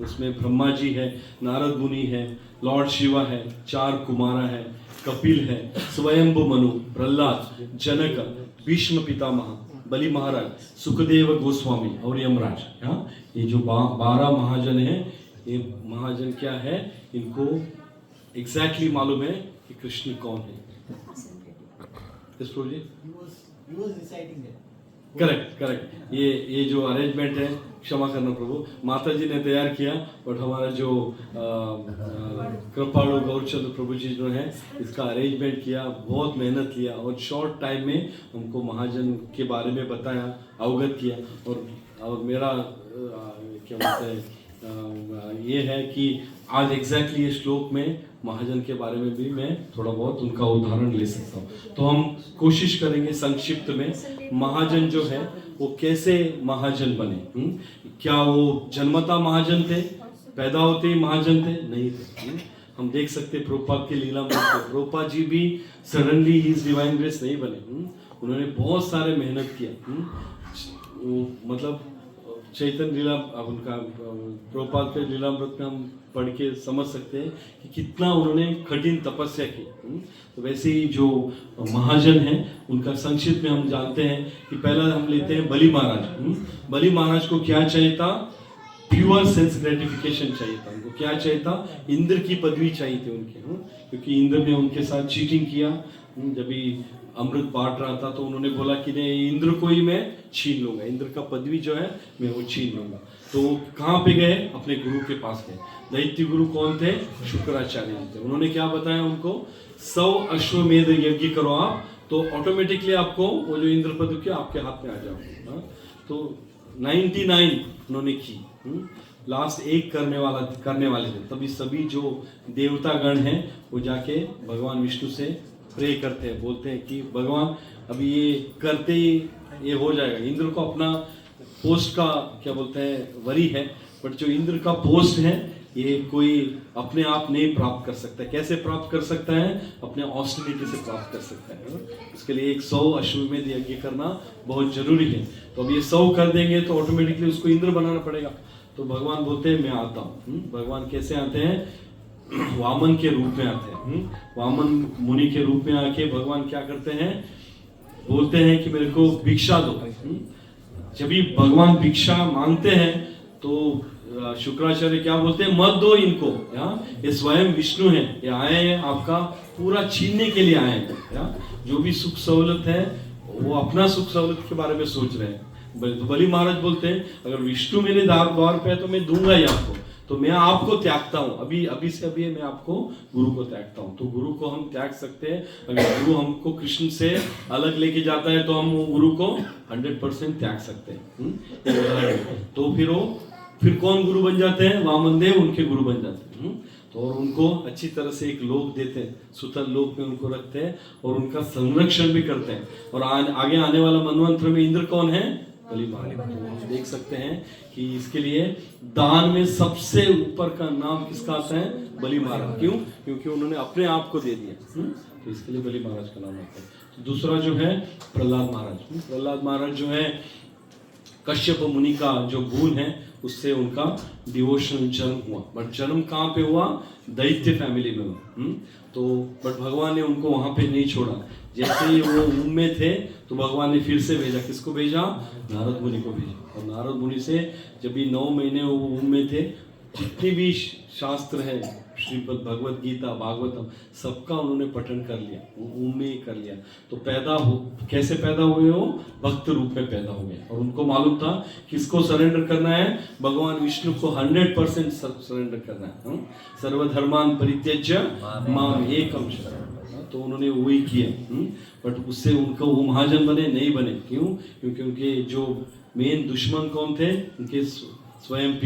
उसमें ब्रह्मा जी है, नारद मुनि है, लॉर्ड शिवा है, 4 कुमारा है, कपिल है, स्वयंभु मनु, प्रहलाद, जनक, भीष्म पितामह, बलि महाराज, सुखदेव गोस्वामी और यमराज। ये जो 12 महाजन है, ये महाजन क्या है, इनको एग्जैक्टली मालूम है कि कृष्ण कौन है। करेक्ट। ये जो अरेंजमेंट है, क्षमा करना प्रभु, माता जी ने तैयार किया, बट हमारा जो कृपालु गौरचंद्र प्रभु जी जो है इसका अरेंजमेंट किया, बहुत मेहनत किया और शॉर्ट टाइम में हमको महाजन के बारे में बताया, अवगत किया। और मेरा क्या बोलते हैं ये है कि आज एग्जैक्टली ये श्लोक में महाजन के बारे में भी मैं थोड़ा बहुत उनका उदाहरण ले सकता हूँ। तो हम कोशिश करेंगे संक्षिप्त में महाजन जो है वो कैसे महाजन बने। क्या वो जन्मता महाजन थे, पैदा होते ही महाजन थे? नहीं थे। हम देख सकते प्रभुपाद के लीला में प्रभुपाद जी भी सडनली हिज डिवाइन ग्रेस नहीं बने। उन्होंने बहुत सारे मेहनत किया। मतलब चैतन्य लीला, अब उनका प्रभुपाद के लीलामृत में हम पढ़ के समझ सकते हैं कि कितना उन्होंने कठिन तपस्या की। तो वैसे ही जो महाजन हैं उनका संक्षिप्त में हम जानते हैं कि पहला हम लेते हैं बलि महाराज। बलि महाराज को क्या चाहिए था? प्योर सेंस ग्रेटिफिकेशन चाहिए था। उनको क्या चाहिए था? इंद्र की पदवी चाहिए थी उनके, क्योंकि इंद्र ने उनके साथ चीटिंग किया। जब भी अमृत बांट रहा था तो उन्होंने बोला कि नहीं, इंद्र को ही मैं छीन लूंगा, इंद्र का पदवी जो है मैं वो छीन लूंगा। तो कहाँ पे गए? अपने गुरु के पास गए। दैत्य गुरु कौन थे? शुक्राचार्य थे। उन्होंने क्या बताया उनको? 100 अश्वमेध यज्ञ करो आप, तो ऑटोमेटिकली आपको वो जो इंद्र पदवी आपके हाथ में आ जाओगे। तो 99 उन्होंने की, लास्ट एक करने वाले थे। तभी सभी जो देवता गण हैं वो जाके भगवान विष्णु से प्रे करते हैं, बोलते हैं कि भगवान अभी ये करते ही ये हो जाएगा। इंद्र को अपना पोस्ट का क्या बोलते हैं वरी है, बट जो इंद्र का पोस्ट है ये कोई अपने आप नहीं प्राप्त कर सकता है। कैसे प्राप्त कर सकता है? अपने ऑस्टिलिटी से प्राप्त कर सकता है। उसके लिए 100 अश्वमेध यज्ञ करना बहुत जरूरी है। तो अब ये 100 कर देंगे तो ऑटोमेटिकली उसको इंद्र बनाना पड़ेगा। तो भगवान बोलते हैं मैं आता हूँ। भगवान कैसे आते हैं? वामन के रूप में आते हैं। वामन मुनि के रूप में आके भगवान क्या करते हैं? बोलते हैं कि मेरे को भिक्षा दो। जब भी भगवान भिक्षा मांगते हैं तो शुक्राचार्य क्या बोलते हैं? मत दो इनको, ये स्वयं विष्णु हैं, ये आए हैं आपका पूरा छीनने के लिए आए हैं। जो भी सुख सहूलत है वो अपना सुख सहूलत के बारे में सोच रहे हैं। बलि महाराज बोलते हैं अगर विष्णु मेरे द्वार पे है तो मैं दूंगा ही आपको, तो मैं आपको त्यागता हूँ। अभी से मैं आपको गुरु को त्यागता हूँ। तो गुरु को हम त्याग सकते हैं। अगर गुरु हमको कृष्ण से अलग लेके जाता है तो हम वो गुरु को 100% त्याग सकते हैं। तो फिर कौन गुरु बन जाते हैं? वामन देव उनके गुरु बन जाते हैं। तो और उनको अच्छी तरह से एक लोक देते हैं, सुतल लोक में उनको रखते हैं और उनका संरक्षण भी करते हैं। और आगे आने वाला मनवंत्र में इंद्र कौन है? बलि महाराज। देख सकते हैं कि इसके लिए दान में सबसे ऊपर का नाम किसका आता है? बलि महाराज। क्यों? क्योंकि उन्होंने अपने आप को दे दिया। तो इसके लिए बलि महाराज का नाम आता है। तो दूसरा जो है प्रहलाद महाराज। प्रहलाद महाराज जो है कश्यप मुनि का जो भूल है उससे उनका डिवोशनल जन्म हुआ, बट जन्म कहाँ पे हुआ? दैत्य फैमिली में हुआ। तो बट भगवान ने उनको वहां पे नहीं छोड़ा। जैसे ही वो वूम में थे तो भगवान ने फिर से भेजा, किसको भेजा? नारद मुनि को भेजा। और नारद मुनि से जब भी 9 महीने वो वूम में थे, जितने भी शास्त्र है, श्रीमद् भगवत गीता, भागवतम, सबका उन्होंने पठन कर लिया, वूम में ही कर लिया। तो कैसे पैदा हुए? हो भक्त रूप में पैदा हुए। और उनको मालूम था किसको सरेंडर करना है? भगवान विष्णु को 100% सरेंडर करना है। सर्वधर्मान परित्यज्य माम एकम शरणं। तो उन्होंने वही किया। बट उससे उनको वो महाजन बने नहीं बने। क्यों? क्योंकि उनके जो मेन दुश्मन कौन थे? उनके स्वयं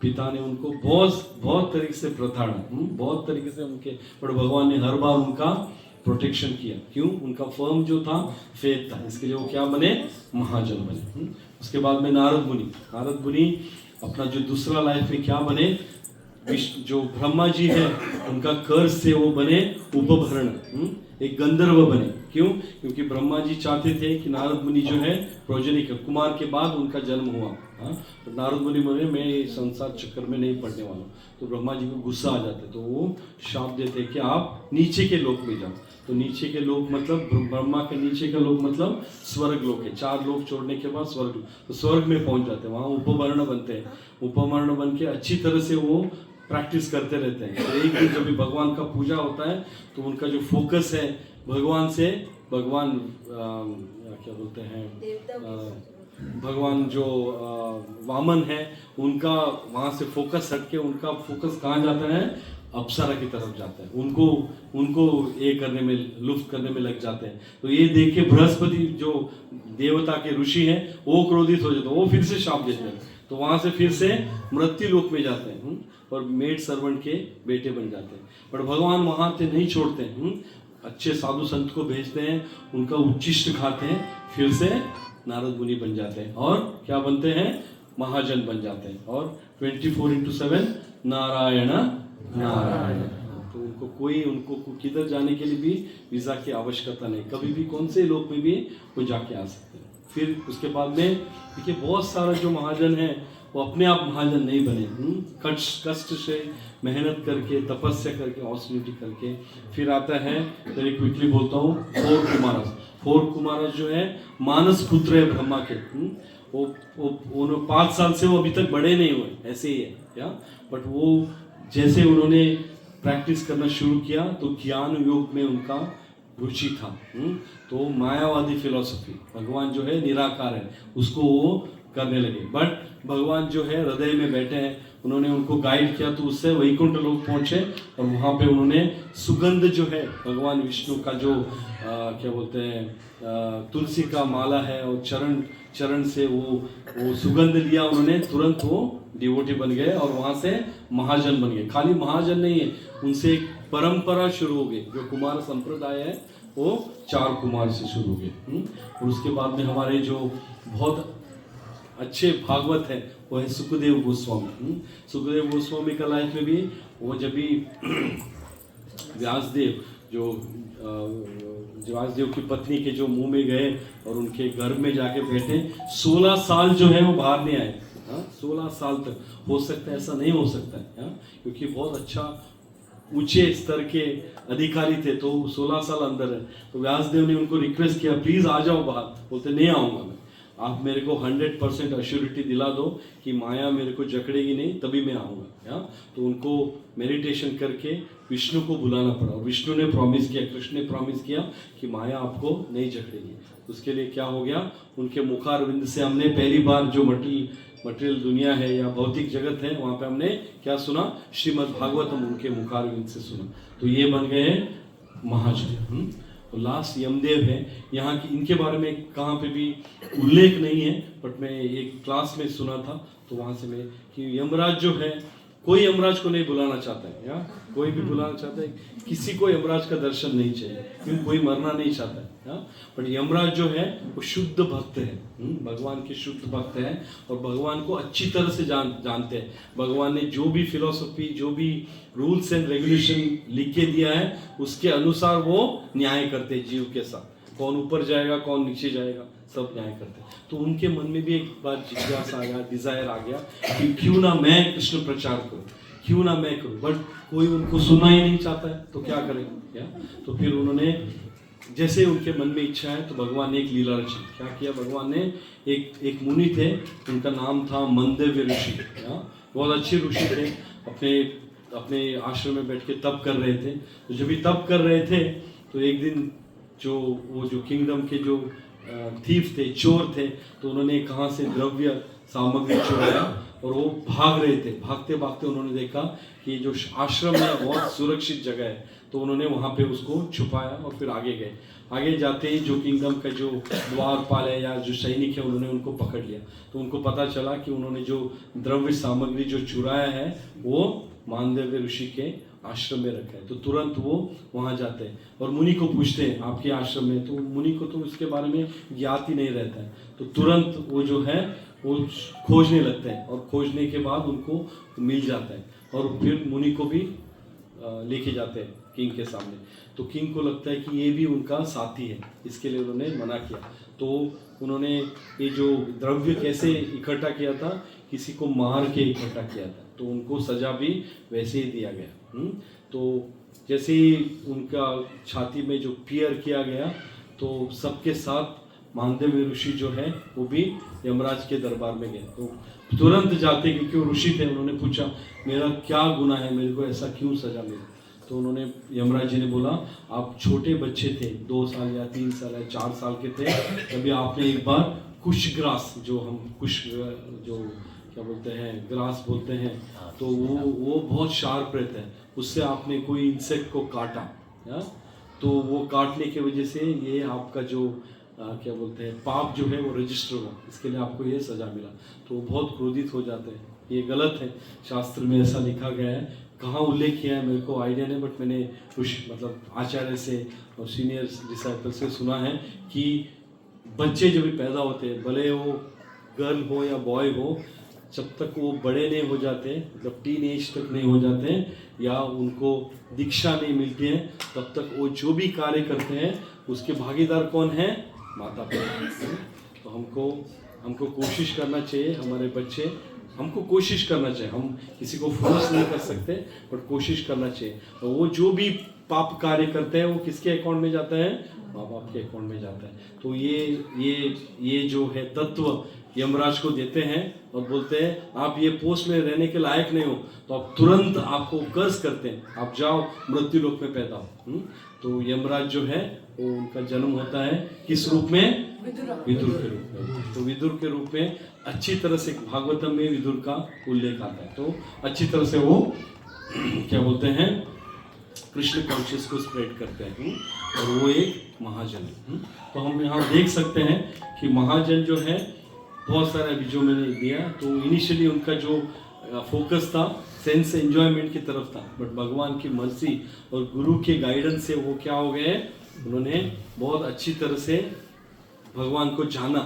पिता ने उनको बहुत तरीके से प्रताड़ा, बहुत तरीके से उनके, पर भगवान ने हर बार उनका प्रोटेक्शन किया। क्यों? उनका फर्म जो था फेथ था, इसके लिए वो क्या बने? महाजन बने। उसके बाद में नारद मुनि अपना जो दूसरा लाइफ में क्या बने? जो ब्रह्मा जी है उनका कर्ज से वो बने उपभरण, एक गंधर्व बने। क्यों? क्योंकि ब्रह्मा जी चाहते थे कि नारद मुनि जो है प्रोजनी कुमार के बाद उनका जन्म हुआ। तो नारद मुनि बोले मैं संसार चक्कर में नहीं पड़ने वाला। तो ब्रह्मा जी को गुस्सा आ जाते, तो वो शाप देते कि आप नीचे के लोक में जाओ। तो नीचे के लोक मतलब ब्रह्मा के नीचे का लोक मतलब स्वर्ग लोक है। 4 लोक छोड़ने के बाद स्वर्ग, तो स्वर्ग में पहुंच जाते हैं। वहाँ उपवर्ण बनते हैं। उपवर्ण बन के अच्छी तरह से वो प्रैक्टिस करते रहते हैं। तो एक दिन जब भी भगवान का पूजा होता है तो उनका जो फोकस है भगवान से, भगवान क्या बोलते हैं, भगवान जो वामन है उनका वहाँ से फोकस हटके उनका फोकस कहाँ जाता है? अप्सरा की तरफ जाता है। उनको ये करने में, लुफ्त करने में लग जाते हैं। तो ये देख के बृहस्पति जो देवता के ऋषि हैं वो क्रोधित हो जाते हैं, वो फिर से शाप देते हैं। तो वहां से फिर से मृत्यु लोक में जाते हैं और मेड सर्वेंट के बेटे बन जाते हैं। पर भगवान वहां से नहीं छोड़ते हैं, अच्छे साधु संत को भेजते हैं, उनका उच्चिष्ट खाते हैं, फिर से नारद मुनि बन जाते हैं और क्या बनते हैं? महाजन बन जाते हैं। और 24/7 नारायण नारायण। तो उनको किधर जाने के लिए भी वीजा की आवश्यकता नहीं, कभी भी कौन से लोक में भी वो जाके आ सकते हैं। फिर उसके बाद में देखिए बहुत सारा जो महाजन है वो अपने आप महाजन नहीं बने, कष्ट से मेहनत करके, तपस्या करके, ऑस्टिनिटी करके। फिर आता है, वेरी क्विकली बोलता हूँ, 4 कुमारस जो है मानस पुत्र है ब्रह्मा के। वो 5 साल से वो अभी तक बड़े नहीं हुए, ऐसे ही है क्या। बट वो जैसे उन्होंने प्रैक्टिस करना शुरू किया तो ज्ञान योग में उनका रुचि था। तो मायावादी फिलॉसफी, भगवान जो है निराकार है, उसको वो करने लगे। बट भगवान जो है हृदय में बैठे हैं, उन्होंने उनको गाइड किया तो उससे वैकुंठ लोक पहुंचे। और वहाँ पे उन्होंने सुगंध जो है भगवान विष्णु का जो क्या बोलते हैं तुलसी का माला है और चरण से वो सुगंध लिया उन्होंने, तुरंत वो डिवोटी बन गए और वहाँ से महाजन बन गए। खाली महाजन नहीं है, उनसे एक परंपरा शुरू हो गई। जो कुमार संप्रदाय है वो 4 कुमार से शुरू हो गए। और उसके बाद में हमारे जो बहुत अच्छे भागवत है वो है सुखदेव गोस्वामी। सुखदेव गोस्वामी का लाइफ में भी वो जब भी व्यासदेव व्यासदेव की पत्नी के जो मुंह में गए और उनके घर में जाके बैठे, 16 साल जो है वो बाहर नहीं आए। 16 साल तक, हो सकता है ऐसा नहीं हो सकता है, क्योंकि बहुत अच्छा ऊंचे स्तर के अधिकारी थे, तो 16 साल अंदर है। तो व्यासदेव ने उनको रिक्वेस्ट किया प्लीज आ जाओ बाहर। बोलते नहीं आऊंगा मैं, आप मेरे को 100% अश्योरिटी दिला दो कि माया मेरे को जकड़ेगी नहीं, तभी मैं आऊँगा। तो उनको मेडिटेशन करके विष्णु को बुलाना पड़ा और विष्णु ने प्रॉमिस किया, कृष्ण ने प्रॉमिस किया कि माया आपको नहीं जकड़ेगी। उसके लिए क्या हो गया, उनके मुखारविंद से हमने पहली बार जो मटेरियल दुनिया है या भौतिक जगत है वहाँ पे हमने क्या सुना, श्रीमद् भागवतम उनके मुखारविंद से सुना। तो ये बन गए महाजन। तो लास्ट यमदेव है, यहाँ की इनके बारे में कहाँ पे भी उल्लेख नहीं है, बट मैं एक क्लास में सुना था तो वहाँ से मैं कि यमराज जो है कोई यमराज को नहीं बुलाना चाहता है, या कोई भी बुलाना चाहता है, किसी को यमराज का दर्शन नहीं चाहिए, क्योंकि कोई मरना नहीं चाहता है। पर यमराज जो है वो शुद्ध भक्त है, भगवान के शुद्ध भक्त है और भगवान को अच्छी तरह से जानते हैं। भगवान ने जो भी फिलॉसफी, जो भी रूल्स एंड रेगुलेशन लिख के दिया है, उसके अनुसार वो न्याय करते हैं जीव के साथ। कौन ऊपर जाएगा, कौन नीचे जाएगा, सब न्याय करते हैं। तो उनके मन में भी एक बार जिज्ञासा आ गया, डिजायर आ गया कि क्यों ना मैं कृष्ण प्रचार करूं, क्यों ना मैं करूं। बट कोई उनको सुनना ही नहीं चाहता है, तो क्या करेंगे। तो फिर उन्होंने, जैसे उनके मन में इच्छा है, तो भगवान ने एक लीला रची। क्या किया भगवान ने, एक मुनि थे, उनका नाम था मंदव्य ऋषि। बहुत अच्छे ऋषि थे, अपने आश्रम में बैठ के तप कर रहे थे। तो जब भी तप कर रहे थे, तो एक दिन जो किंगडम के जो थीफ थे, चोर थे, तो उन्होंने कहाँ से द्रव्य सामग्री चुराया और वो भाग रहे थे। भागते भागते उन्होंने देखा कि जो आश्रम है बहुत सुरक्षित जगह है, तो उन्होंने वहाँ पे उसको छुपाया और फिर आगे गए। आगे जाते ही जो किंगडम का जो द्वारपाल है या जो सैनिक है, उन्होंने उनको पकड़ लिया। तो उनको पता चला कि उन्होंने जो द्रव्य सामग्री जो चुराया है वो मानदेय ऋषि के आश्रम में रखा है। तो तुरंत वो वहाँ जाते हैं और मुनि को पूछते हैं आपके आश्रम में। तो मुनि को तो इसके बारे में ज्ञात ही नहीं रहता है, तो तुरंत वो जो है वो खोजने लगते हैं और खोजने के बाद उनको मिल जाता है और फिर मुनि को भी लेके जाते हैं किंग के सामने। तो किंग को लगता है कि ये भी उनका साथी है, इसके लिए उन्होंने मना किया। तो उन्होंने ये जो द्रव्य कैसे इकट्ठा किया था, किसी को मार के इकट्ठा किया था, तो उनको सजा भी वैसे ही दिया गया। तो जैसे ही उनका छाती में जो पियर किया गया, तो सबके साथ मानदेय ऋषि जो है वो भी यमराज के दरबार में गए। तो तुरंत जाते, क्योंकि वो ऋषि थे, उन्होंने पूछा मेरा क्या गुनाह है, मेरे को ऐसा क्यों सजा मिली। तो उन्होंने, यमराज जी ने बोला आप छोटे बच्चे थे, 2 साल या 3 साल या 4 साल के थे, तभी आपने एक बार कुश ग्रास, जो हम कुश जो क्या बोलते हैं, ग्रास बोलते हैं, तो वो बहुत शार्प रहता है, उससे आपने कोई इंसेक्ट को काटा, तो वो काटने की वजह से ये आपका जो क्या बोलते हैं पाप जो है वो रजिस्टर हुआ, इसके लिए आपको ये सजा मिला। तो वो बहुत क्रोधित हो जाते हैं। ये गलत है, शास्त्र में ऐसा लिखा गया है, कहाँ उल्लेख किया है मेरे को आइडिया नहीं, बट मैंने कुछ मतलब आचार्य से और सीनियर डिसाइपल से सुना है कि बच्चे जब भी पैदा होते हैं, भले वो गर्ल हो या बॉय हो, जब तक वो बड़े नहीं हो जाते, मतलब टीन एज तक नहीं हो जाते हैं या उनको दीक्षा नहीं मिलती है, तब तक वो जो भी कार्य करते हैं उसके भागीदार कौन है, माता पिता। तो हमको कोशिश करना चाहिए, हमारे बच्चे, हमको कोशिश करना चाहिए, हम किसी को फोर्स नहीं कर सकते, बट कोशिश करना चाहिए। और वो जो भी पाप कार्य करते हैं वो किसके अकाउंट में जाता है, माँ बाप के अकाउंट में जाता है। तो ये जो है तत्व यमराज को देते हैं और बोलते हैं आप ये पोस्ट में रहने के लायक नहीं हो, तो आप तुरंत आपको कर्ज करते हैं, आप जाओ मृत्यु लोक में पैदा हो। तो यमराज जो है वो उनका जन्म होता है किस रूप में, विदुर के रूप में। तो विदुर के रूप में अच्छी तरह से भागवतम में विदुर का उल्लेख आता है। तो अच्छी तरह से वो क्या बोलते हैं, कृष्ण कॉन्शियस को स्प्रेड करते हैं और वो एक महाजन है। तो हम यहाँ देख सकते हैं कि महाजन जो है बहुत सारे अभी जो मैंने दिया, तो इनिशियली उनका जो फोकस था सेंस एंजॉयमेंट की तरफ था, बट भगवान की मर्जी और गुरु के गाइडेंस से वो क्या हो गए, उन्होंने बहुत अच्छी तरह से भगवान को जाना,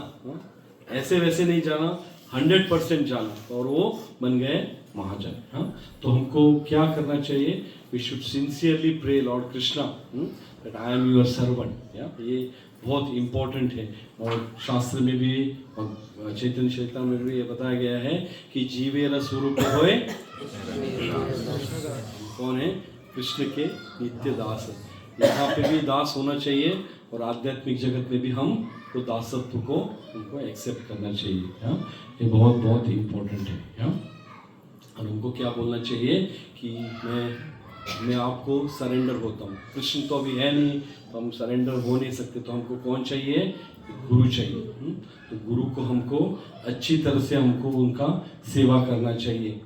ऐसे वैसे नहीं जाना, 100% जाना, और वो बन गए महाजन। तो हमको क्या करना चाहिए, we should sincerely pray lord Krishna that I am your servant. ये बहुत इम्पोर्टेंट है और शास्त्र में भी और चैतन्य चरित्र में भी ये बताया गया है कि जीवेर स्वरूप होए कौन है, कृष्ण के नित्य दास है। यहाँ पे भी दास होना चाहिए और आध्यात्मिक जगत में भी हम वो दासत्व को उनको एक्सेप्ट करना चाहिए। ये बहुत बहुत इम्पोर्टेंट है। और उनको क्या बोलना चाहिए कि मैं आपको सरेंडर होता हूँ। कृष्ण तो अभी है नहीं, तो हम सरेंडर हो नहीं सकते, तो हमको कौन चाहिए, गुरु चाहिए। तो गुरु को हमको अच्छी तरह से हमको उनका सेवा करना चाहिए।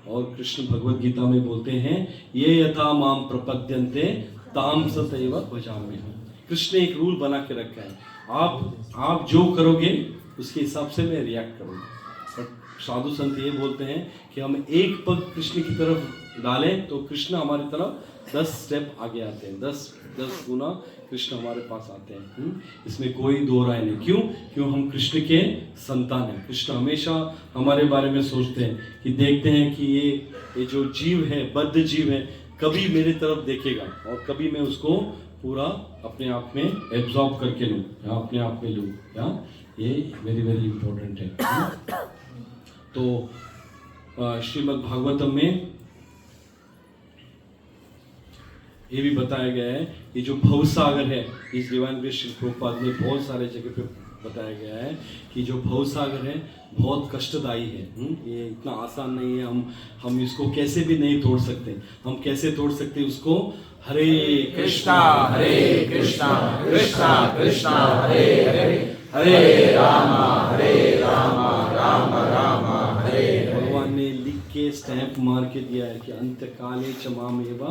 और कृष्ण भगवद गीता में बोलते हैं ये यथा माम प्रपद्यन्ते ताम सतैव भजाम्यहम्। कृष्ण एक रूल बना के रखा है, आप जो करोगे उसके हिसाब से मैं रिएक्ट करूँगा, बट साधु संत ये बोलते हैं कि हम एक पग कृष्ण की तरफ डालें तो कृष्ण हमारी तरफ 10 स्टेप आगे आते हैं, 10 गुना कृष्ण हमारे पास आते हैं। इसमें कोई दो राय नहीं। क्यों हम कृष्ण के संतान हैं। कृष्ण हमेशा हमारे बारे में सोचते हैं कि देखते हैं कि ये जो जीव है, बद्ध जीव है, कभी मेरी तरफ देखेगा और कभी मैं उसको पूरा अपने आप में एब्जॉर्ब करके लूँ या अपने आप में लूँ, या ये वेरी वेरी इंपॉर्टेंट है। तो श्रीमद् भागवतम में ये भी बताया गया है, ये जो भवसागर है, इस डिवाइन ग्रेस श्री प्रभुपाद ने बहुत सारे जगह पे बताया गया है कि जो भवसागर है बहुत कष्टदायी है। ये इतना आसान नहीं है। हम इसको कैसे भी नहीं तोड़ सकते। हम कैसे तोड़ सकते उसको? हरे कृष्णा कृष्णा कृष्णा हरे हरे, हरे राम राम राम हरे। भगवान ने लिख के स्टैंप मार के दिया है कि अंत्यकाले च माम एव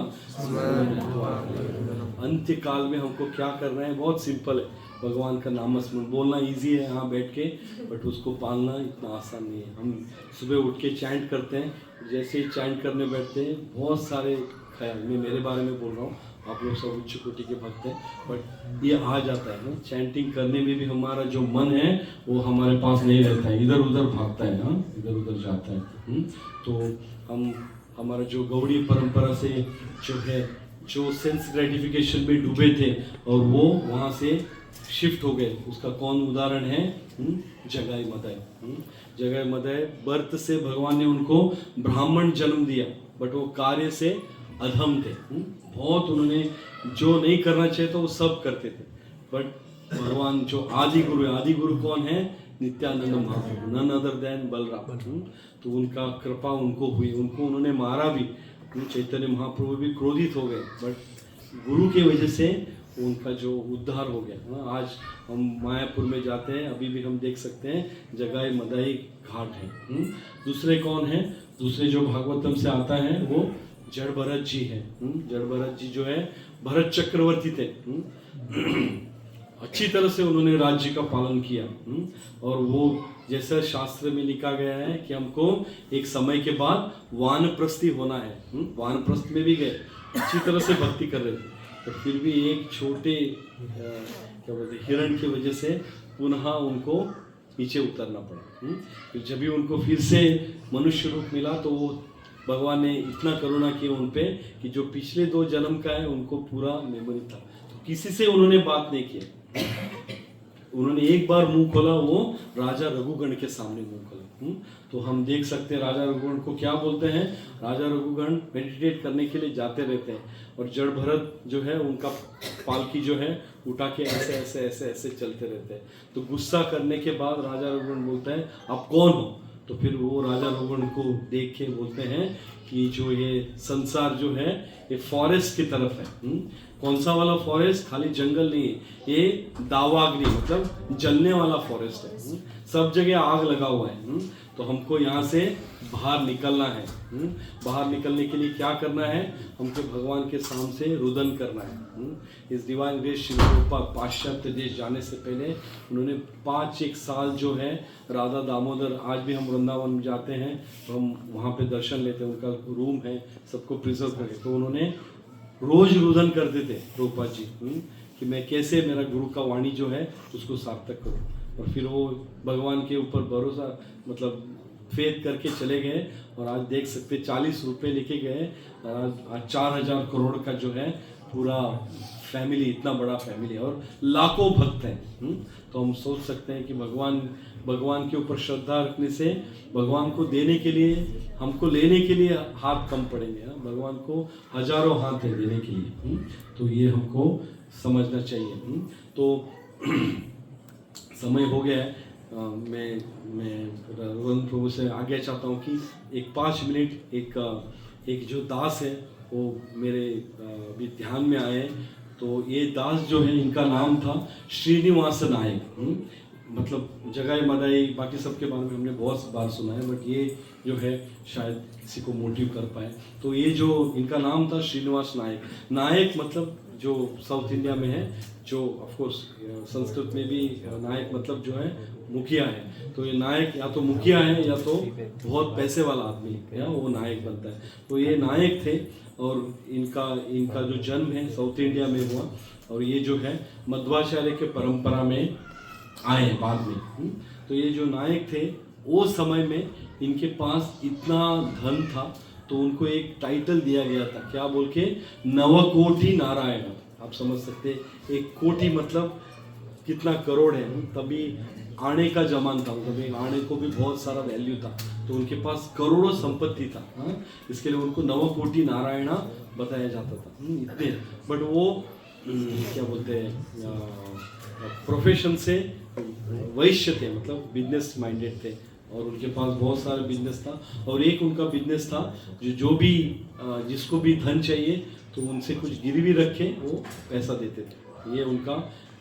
अंत्य काल में हमको क्या करना है? बहुत सिंपल है। भगवान का नाम स्मरण बोलना इजी है यहाँ बैठ के, बट उसको पालना इतना आसान नहीं है। हम सुबह उठ के चैंट करते हैं, जैसे ही चैंट करने बैठते हैं बहुत सारे ख्याल, मैं मेरे बारे में बोल रहा हूँ, आप लोग सब उच्च कोटि के भक्त हैं, बट ये आ जाता है ना। चैंटिंग करने में भी हमारा जो मन है वो हमारे पास नहीं रहता है, इधर उधर भागता है ना, इधर उधर जाता है। तो हमारा जो गौड़ी परंपरा से जो है, जो सेंस ग्रेटिफिकेशन में डूबे थे और वो वहाँ से शिफ्ट हो गए, उसका कौन उदाहरण है? जगाई मदाई। जगाई मदाई बर्थ से भगवान ने उनको ब्राह्मण जन्म दिया, बट वो कार्य से अधम थे। बहुत उन्होंने जो नहीं करना चाहिए तो वो सब करते थे, बट भगवान जो आदि गुरु है, आदि गुरु कौन है? नित्यानंद महाप्रभु, नन अदर देन बलराम। तो उनका कृपा उनको हुई, उनको उन्होंने मारा भी। चैतन्य महाप्रभु भी क्रोधित हो गए, बट गुरु के वजह से उनका जो उद्धार हो गया। आज हम मायापुर में जाते हैं, अभी भी हम देख सकते हैं जगाई मदाई घाट है। दूसरे कौन है? दूसरे जो भागवतम से आता है वो जड़ भरत जी है। जड़ भरत जी जो है भरत चक्रवर्ती थे। अच्छी तरह से उन्होंने राज्य का पालन किया, और वो जैसा शास्त्र में लिखा गया है कि हमको एक समय के बाद वानप्रस्थी होना है। वानप्रस्थ में भी गए, अच्छी तरह से भक्ति कर रहे थे, तो फिर भी एक छोटे क्या बोलते हिरण की वजह से पुनः उनको नीचे उतरना पड़ा। फिर जब भी उनको फिर से मनुष्य रूप मिला तो वो भगवान ने इतना करुणा किया उन पे कि जो पिछले 2 जन्म का है उनको पूरा मेमोरी था। तो किसी से उन्होंने बात नहीं किया, उन्होंने एक बार मुंह खोला, वो राजा रघुगण के सामने मुंह खोला। तो हम देख सकते हैं राजा रघुगण को क्या बोलते हैं। राजा रघुगण मेडिटेट करने के लिए जाते रहते हैं, और जड़ भरत जो है उनका पालकी जो है उठा के ऐसे ऐसे ऐसे ऐसे चलते रहते हैं। तो गुस्सा करने के बाद राजा रघुगण बोलते हैं आप कौन हो? तो फिर वो राजा रघुगण को देख के बोलते हैं कि जो ये संसार जो है ये फॉरेस्ट की तरफ है। कौन सा वाला फॉरेस्ट? खाली जंगल नहीं है, ये दावाग्नि मतलब जलने वाला फॉरेस्ट है। सब जगह आग लगा हुआ है। तो हमको यहाँ से बाहर निकलना है। बाहर निकलने के लिए क्या करना है? हमको भगवान के सामने रुदन करना है। इस डिवाइन ग्रेस श्री प्रभुपाद पाश्चात्य देश जाने से पहले उन्होंने 5-1 साल जो है राधा दामोदर, आज भी हम वृंदावन जाते हैं तो हम वहाँ पे दर्शन लेते हैं, उनका रूम है सबको प्रिजर्व करके। तो उन्होंने रोज रुदन करते थे प्रभुपाद जी कि मैं कैसे मेरा गुरु का वाणी जो है उसको सार्थक करूँ। और फिर वो भगवान के ऊपर भरोसा मतलब फेथ करके चले गए, और आज देख सकते 40 रुपये लेके गए, और आज 4000 करोड़ का जो है पूरा फैमिली, इतना बड़ा फैमिली है, और लाखों भक्त हैं। तो हम सोच सकते हैं कि भगवान के ऊपर श्रद्धा रखने से भगवान को देने के लिए, हमको लेने के लिए हाथ कम पड़ेंगे। भगवान को हजारों हाथ है देने के लिए। तो ये हमको समझना चाहिए। तो समय हो गया है, मैं रघुवंश प्रभु से आगे चाहता हूँ कि एक 5 मिनट एक जो दास है वो मेरे अभी ध्यान में आए। तो ये दास जो है इनका नाम था श्रीनिवास नायक। मतलब जगाई मदाई बाकी सबके बारे में हमने बहुत बार सुना है, बट ये जो है शायद किसी को मोटिव कर पाए। तो ये जो इनका नाम था श्रीनिवास नायक। नायक मतलब जो साउथ इंडिया में है, जो ऑफ कोर्स संस्कृत में भी नायक मतलब जो है मुखिया है। तो ये नायक या तो मुखिया है या तो बहुत पैसे वाला आदमी है, वो नायक बनता है। तो ये नायक थे और इनका जो जन्म है साउथ इंडिया में हुआ और ये जो है मध्वाचार्य के परंपरा में आए बाद में। तो ये जो नायक थे वो समय में इनके पास इतना धन था तो उनको एक टाइटल दिया गया था, क्या बोल के, नवकोटि नारायण। आप समझ सकते हैं, एक कोटि मतलब कितना करोड़ है। तभी आने का जमान था, तभी आने को भी बहुत सारा वैल्यू था, तो उनके पास करोड़ों संपत्ति था। इसके लिए उनको नवकोटि नारायणा बताया जाता था। इतने, बट वो क्या बोलते हैं, प्रोफेशन से वैश्य थे, मतलब बिजनेस माइंडेड थे और उनके पास बहुत सारा बिजनेस था। और एक उनका बिजनेस था जो भी जिसको भी धन चाहिए तो उनसे कुछ गिरवी रखे वो पैसा देते थे। ये उनका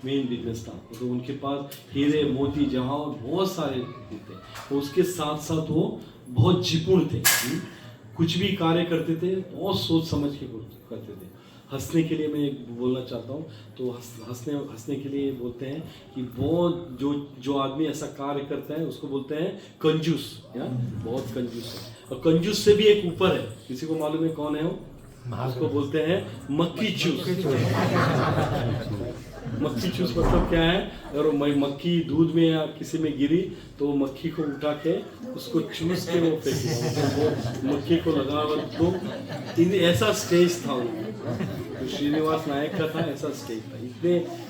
मेन बिजनेस था। तो उनके पास हीरे मोती जवाहर बहुत सारे थे। तो उसके साथ साथ वो बहुत जिपुण थे, कुछ भी कार्य करते थे बहुत सोच समझ के करते थे। हंसने के लिए मैं एक बोलना चाहता हूँ, तो हंसने के लिए बोलते हैं कि बहुत जो आदमी ऐसा कार्य करता है उसको बोलते हैं कंजूस, या बहुत कंजूस है। और कंजूस से भी एक ऊपर है, किसी को मालूम है कौन है वो? उसको बोलते हैं मक्खी चूस। मक्खी चूस मतलब क्या है? अगर मक्खी दूध में या किसी में गिरी तो मक्खी को उठा के उसको चूस के वो फेंके, वो मक्खी को लगा। तो ऐसा स्टेज था तो श्रीनिवास नायक का था, ऐसा स्टेज था।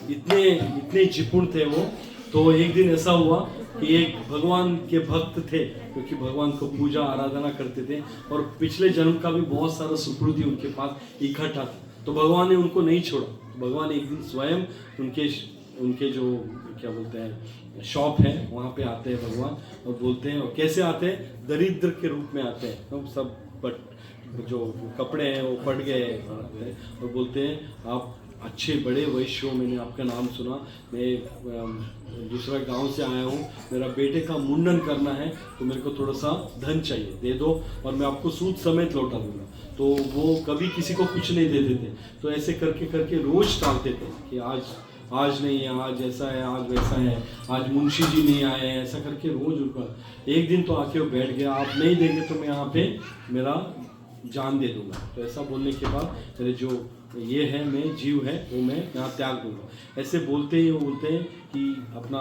इतने जिपुण थे वो। तो एक दिन ऐसा हुआ कि एक भगवान के भक्त थे, क्योंकि भगवान को पूजा आराधना करते थे और पिछले जन्म का भी बहुत सारा सुकृति उनके पास इकट्ठा था। तो भगवान ने उनको नहीं छोड़ा। भगवान एक दिन स्वयं उनके जो क्या बोलते हैं शॉप है वहाँ पे आते हैं भगवान और बोलते हैं। और कैसे आते हैं? दरिद्र के रूप में आते हैं। तो सब जो कपड़े हैं वो फट गए और बोलते हैं, आप अच्छे बड़े वैश्य हो, मैंने आपका नाम सुना, मैं दूसरा गांव से आया हूँ, मेरा बेटे का मुंडन करना है तो मेरे को थोड़ा सा धन चाहिए, दे दो और मैं आपको सूद समेत लौटा दूंगा। तो वो कभी किसी को कुछ नहीं देते थे। तो ऐसे करके रोज टालते थे कि आज नहीं है, आज ऐसा है, आज वैसा है, आज मुंशी जी नहीं आए हैं, ऐसा करके रोज उनका। एक दिन तो आके वो बैठ गया, आप नहीं देंगे तो मैं यहाँ पे मेरा जान दे दूंगा। तो ऐसा बोलने के बाद मेरे जो ये है मैं जीव है वो मैं यहाँ त्याग दूंगा। ऐसे बोलते ही वो बोलते हैं कि अपना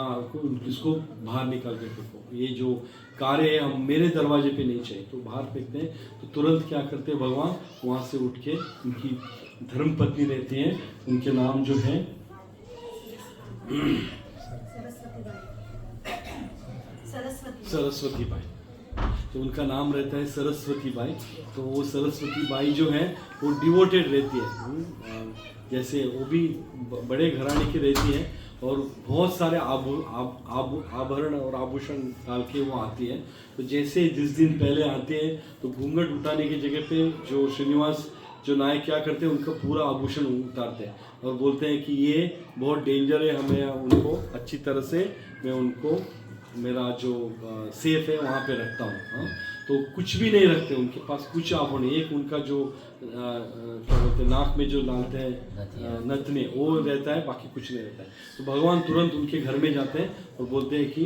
इसको बाहर निकाल के फेंको, ये जो कार्य है हम मेरे दरवाजे पे नहीं चाहिए, तो बाहर फेंकते हैं। तो तुरंत क्या करते हैं भगवान, वहाँ से उठ के उनकी धर्म पत्नी रहती हैं, उनके नाम जो है सरस्वती बाई, तो उनका नाम रहता है सरस्वती बाई। तो वो सरस्वती बाई जो है वो डिवोटेड रहती है, जैसे वो भी बड़े घराने की रहती है और बहुत सारे आभरण और आभूषण डाल के वो आती है। तो जैसे जिस दिन पहले आते हैं तो घूंघट उठाने की जगह पे जो श्रीनिवास जो नायक क्या करते हैं, उनका पूरा आभूषण उतारते हैं और बोलते हैं कि ये बहुत डेंजर है, हमें उनको अच्छी तरह से मैं उनको मेरा जो सेफ है वहाँ पे रखता हूँ। तो कुछ भी नहीं रखते उनके पास, कुछ आभूषण, एक उनका जो क्या बोलते हैं नाक में जो डालते हैं नथने, वो रहता है, बाकी कुछ नहीं रहता है। तो भगवान तुरंत उनके घर में जाते हैं और बोलते हैं कि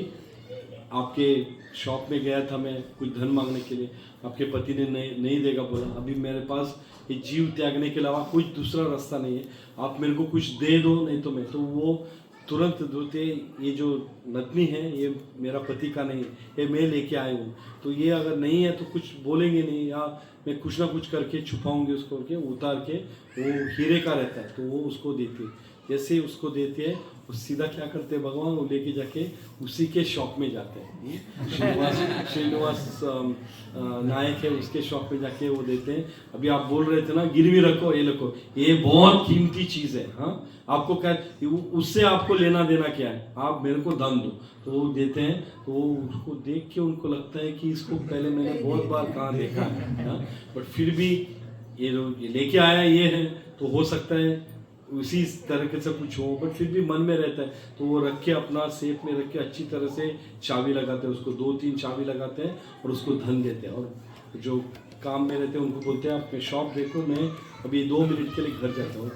आपके शॉप में गया था मैं कुछ धन मांगने के लिए, आपके पति ने नहीं देगा बोला, अभी मेरे पास ये जीव त्यागने के अलावा कुछ दूसरा रास्ता नहीं है, आप मेरे को कुछ दे दो, नहीं तो मैं। तो वो तुरंत धोते, ये जो नतनी है ये मेरा पति का नहीं है, ये मैं लेके आया हूँ, तो ये अगर नहीं है तो कुछ बोलेंगे नहीं, या मैं कुछ ना कुछ करके छुपाऊंगी उसको, करके उतार के, वो हीरे का रहता है तो वो उसको देती है। जैसे ही उसको देते हैं वो सीधा क्या करते हैं भगवान, वो लेके जाके उसी के शॉप में जाते हैं। श्रीनिवास नायक है, उसके शॉप में जाके वो देते हैं। अभी आप बोल रहे थे ना गिरवी रखो, ये रखो, ये बहुत कीमती चीज़ है, हाँ आपको क्या, उससे आपको लेना देना क्या है, आप मेरे को धन दो। तो वो देते हैं। तो उसको देख के उनको लगता है कि इसको पहले मैंने बहुत बार कहाँ देखा है, बट फिर भी ये लेके आया ये है, तो हो सकता है उसी तरह से कुछ हो, बट फिर भी मन में रहता है। तो वो रख के अपना सेफ में रख के अच्छी तरह से चाबी लगाते हैं, उसको 2-3 चाबी लगाते हैं और उसको धन देते हैं। और जो काम में रहते हैं उनको बोलते हैं आप शॉप देखो, मैं अभी 2 मिनट के लिए घर जाता हूँ।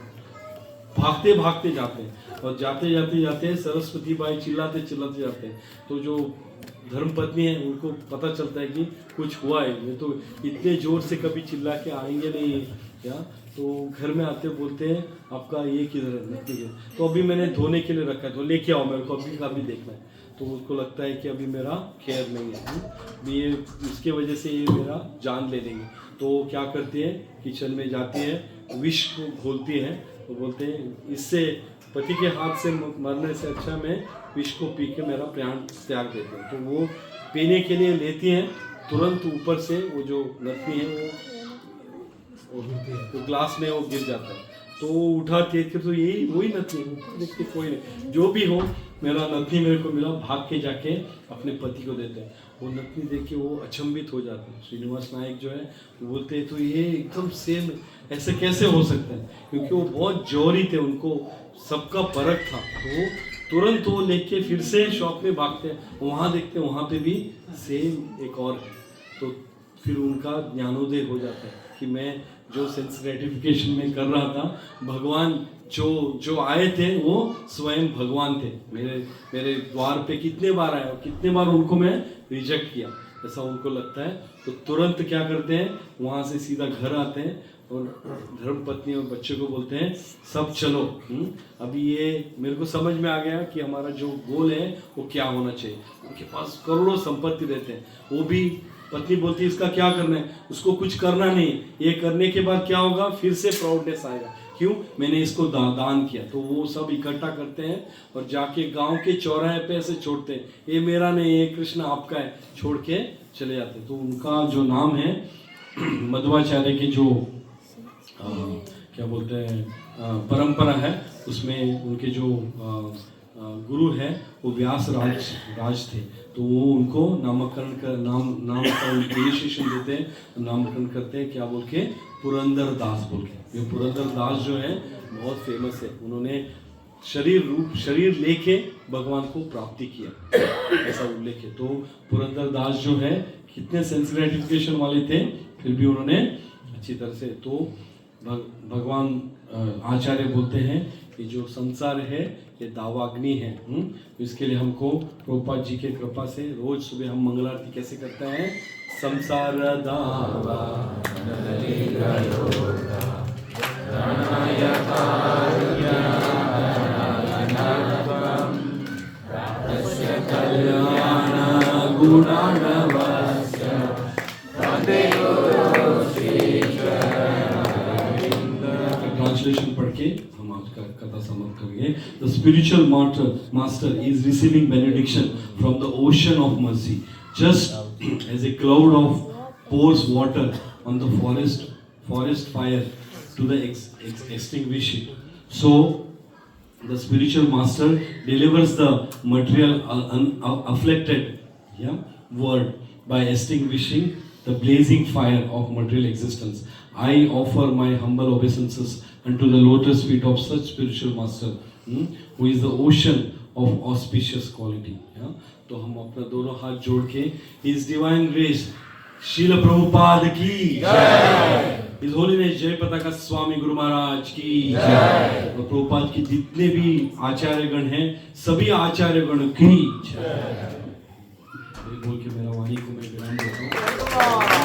भागते भागते जाते हैं और जाते जाते जाते सरस्वती बाई चिल्लाते चिल्लाते जाते हैं। तो जो धर्मपत्नी है उनको पता चलता है कि कुछ हुआ है, ये तो इतने जोर से कभी चिल्ला के आएंगे नहीं क्या। तो घर में आते बोलते हैं आपका ये किधर है, नकली है। तो अभी मैंने धोने के लिए रखा है, तो लेके आओ, मेरे को अभी का भी देखना है। तो उसको लगता है कि अभी मेरा खैर नहीं है, भी ये इसके वजह से ये मेरा जान ले लेंगे। तो क्या करती है, किचन में जाती है, विष को घोलती है। तो बोलते हैं इससे पति के हाथ से मरने से अच्छा मैं विष को पी के मेरा प्राण त्याग देती हूँ। तो वो पीने के लिए लेती हैं, तुरंत ऊपर से वो जो नथनी है वो ग्लास में वो गिर जाता है। तो वो उठा के तो यही वही नथनी, देखते कोई नहीं, जो भी हो मेरा नथनी मेरे को मिला, भाग के जाके अपने पति को देते हैं। वो नथनी देख के वो अचंभित हो जाते हैं। श्रीनिवास नायक जो है वो बोलते हैं तो ये एकदम सेम, ऐसे कैसे हो सकता है, क्योंकि वो बहुत जौहरी थे, उनको सबका परख था। तो तुरंत वो लेके फिर से शॉप में भागते हैं, वहाँ देखते हैं वहाँ पे भी सेम एक और है। तो फिर उनका ज्ञानोदय हो जाता है कि मैं जो सेंस ग्रेटिफिकेशन में कर रहा था, भगवान जो आए थे वो स्वयं भगवान थे। मेरे द्वार पे कितने बार आए और कितने बार उनको मैं रिजेक्ट किया, ऐसा उनको लगता है। तो तुरंत क्या करते हैं, वहाँ से सीधा घर आते हैं और धर्मपत्नी और बच्चे को बोलते हैं सब चलो, अभी ये मेरे को समझ में आ गया कि हमारा जो गोल है वो क्या होना चाहिए। उनके पास करोड़ों संपत्ति रहते हैं, वो भी पत्नी बोलती है इसका क्या करना है, उसको कुछ करना नहीं, ये करने के बाद क्या होगा, फिर से प्राउडनेस आएगा, क्यों, मैंने इसको दान किया। तो वो सब इकट्ठा करते हैं और जाके गांव के चौराहे पे ऐसे छोड़ते हैं, ये मेरा नहीं, ये कृष्ण आपका है, छोड़ के चले जाते हैं। तो उनका जो नाम है मध्वाचार्य की जो क्या बोलते हैं परंपरा है, उसमें उनके जो गुरु है वो व्यास राज थे। तो वो उनको नामकरण का इनिशिएशन देते हैं, नामकरण करते हैं क्या बोल के, पुरंदर दास बोल के। ये पुरंदर दास जो है बहुत फेमस है, उन्होंने शरीर लेके भगवान को प्राप्ति किया, ऐसा उल्लेख है। तो पुरंदर दास जो है कितने सेंस ग्रेटिफिकेशन वाले थे, फिर भी उन्होंने अच्छी तरह से। तो भगवान आचार्य बोलते हैं कि जो संसार है ये दावाग्नि है। इसके लिए हमको प्रभुपाद जी के कृपा से रोज सुबह हम मंगल आरती कैसे करते हैं, संसार दावा ट्रांसलेशन पढ़ के हम आज का कथा समाप्त करेंगे। The spiritual master is receiving benediction from the ocean of mercy, just as a cloud of pours water on the forest fire to the extinguish it. So the spiritual master delivers the material afflicted world by extinguishing the blazing fire of material existence. I offer my humble obeisances unto the lotus feet of such spiritual master, who is the ocean of auspicious quality. तो हम अपना दोनों हाथ जोड़ के His divine grace शील प्रभुपाद की जय, His Holiness जय पताका स्वामी गुरु महाराज की जय, और प्रभुपाद की जितने भी आचार्यगण हैं सभी आचार्यगण की जय। बोल के मेरा वाणी को मैं विराम देता हूँ।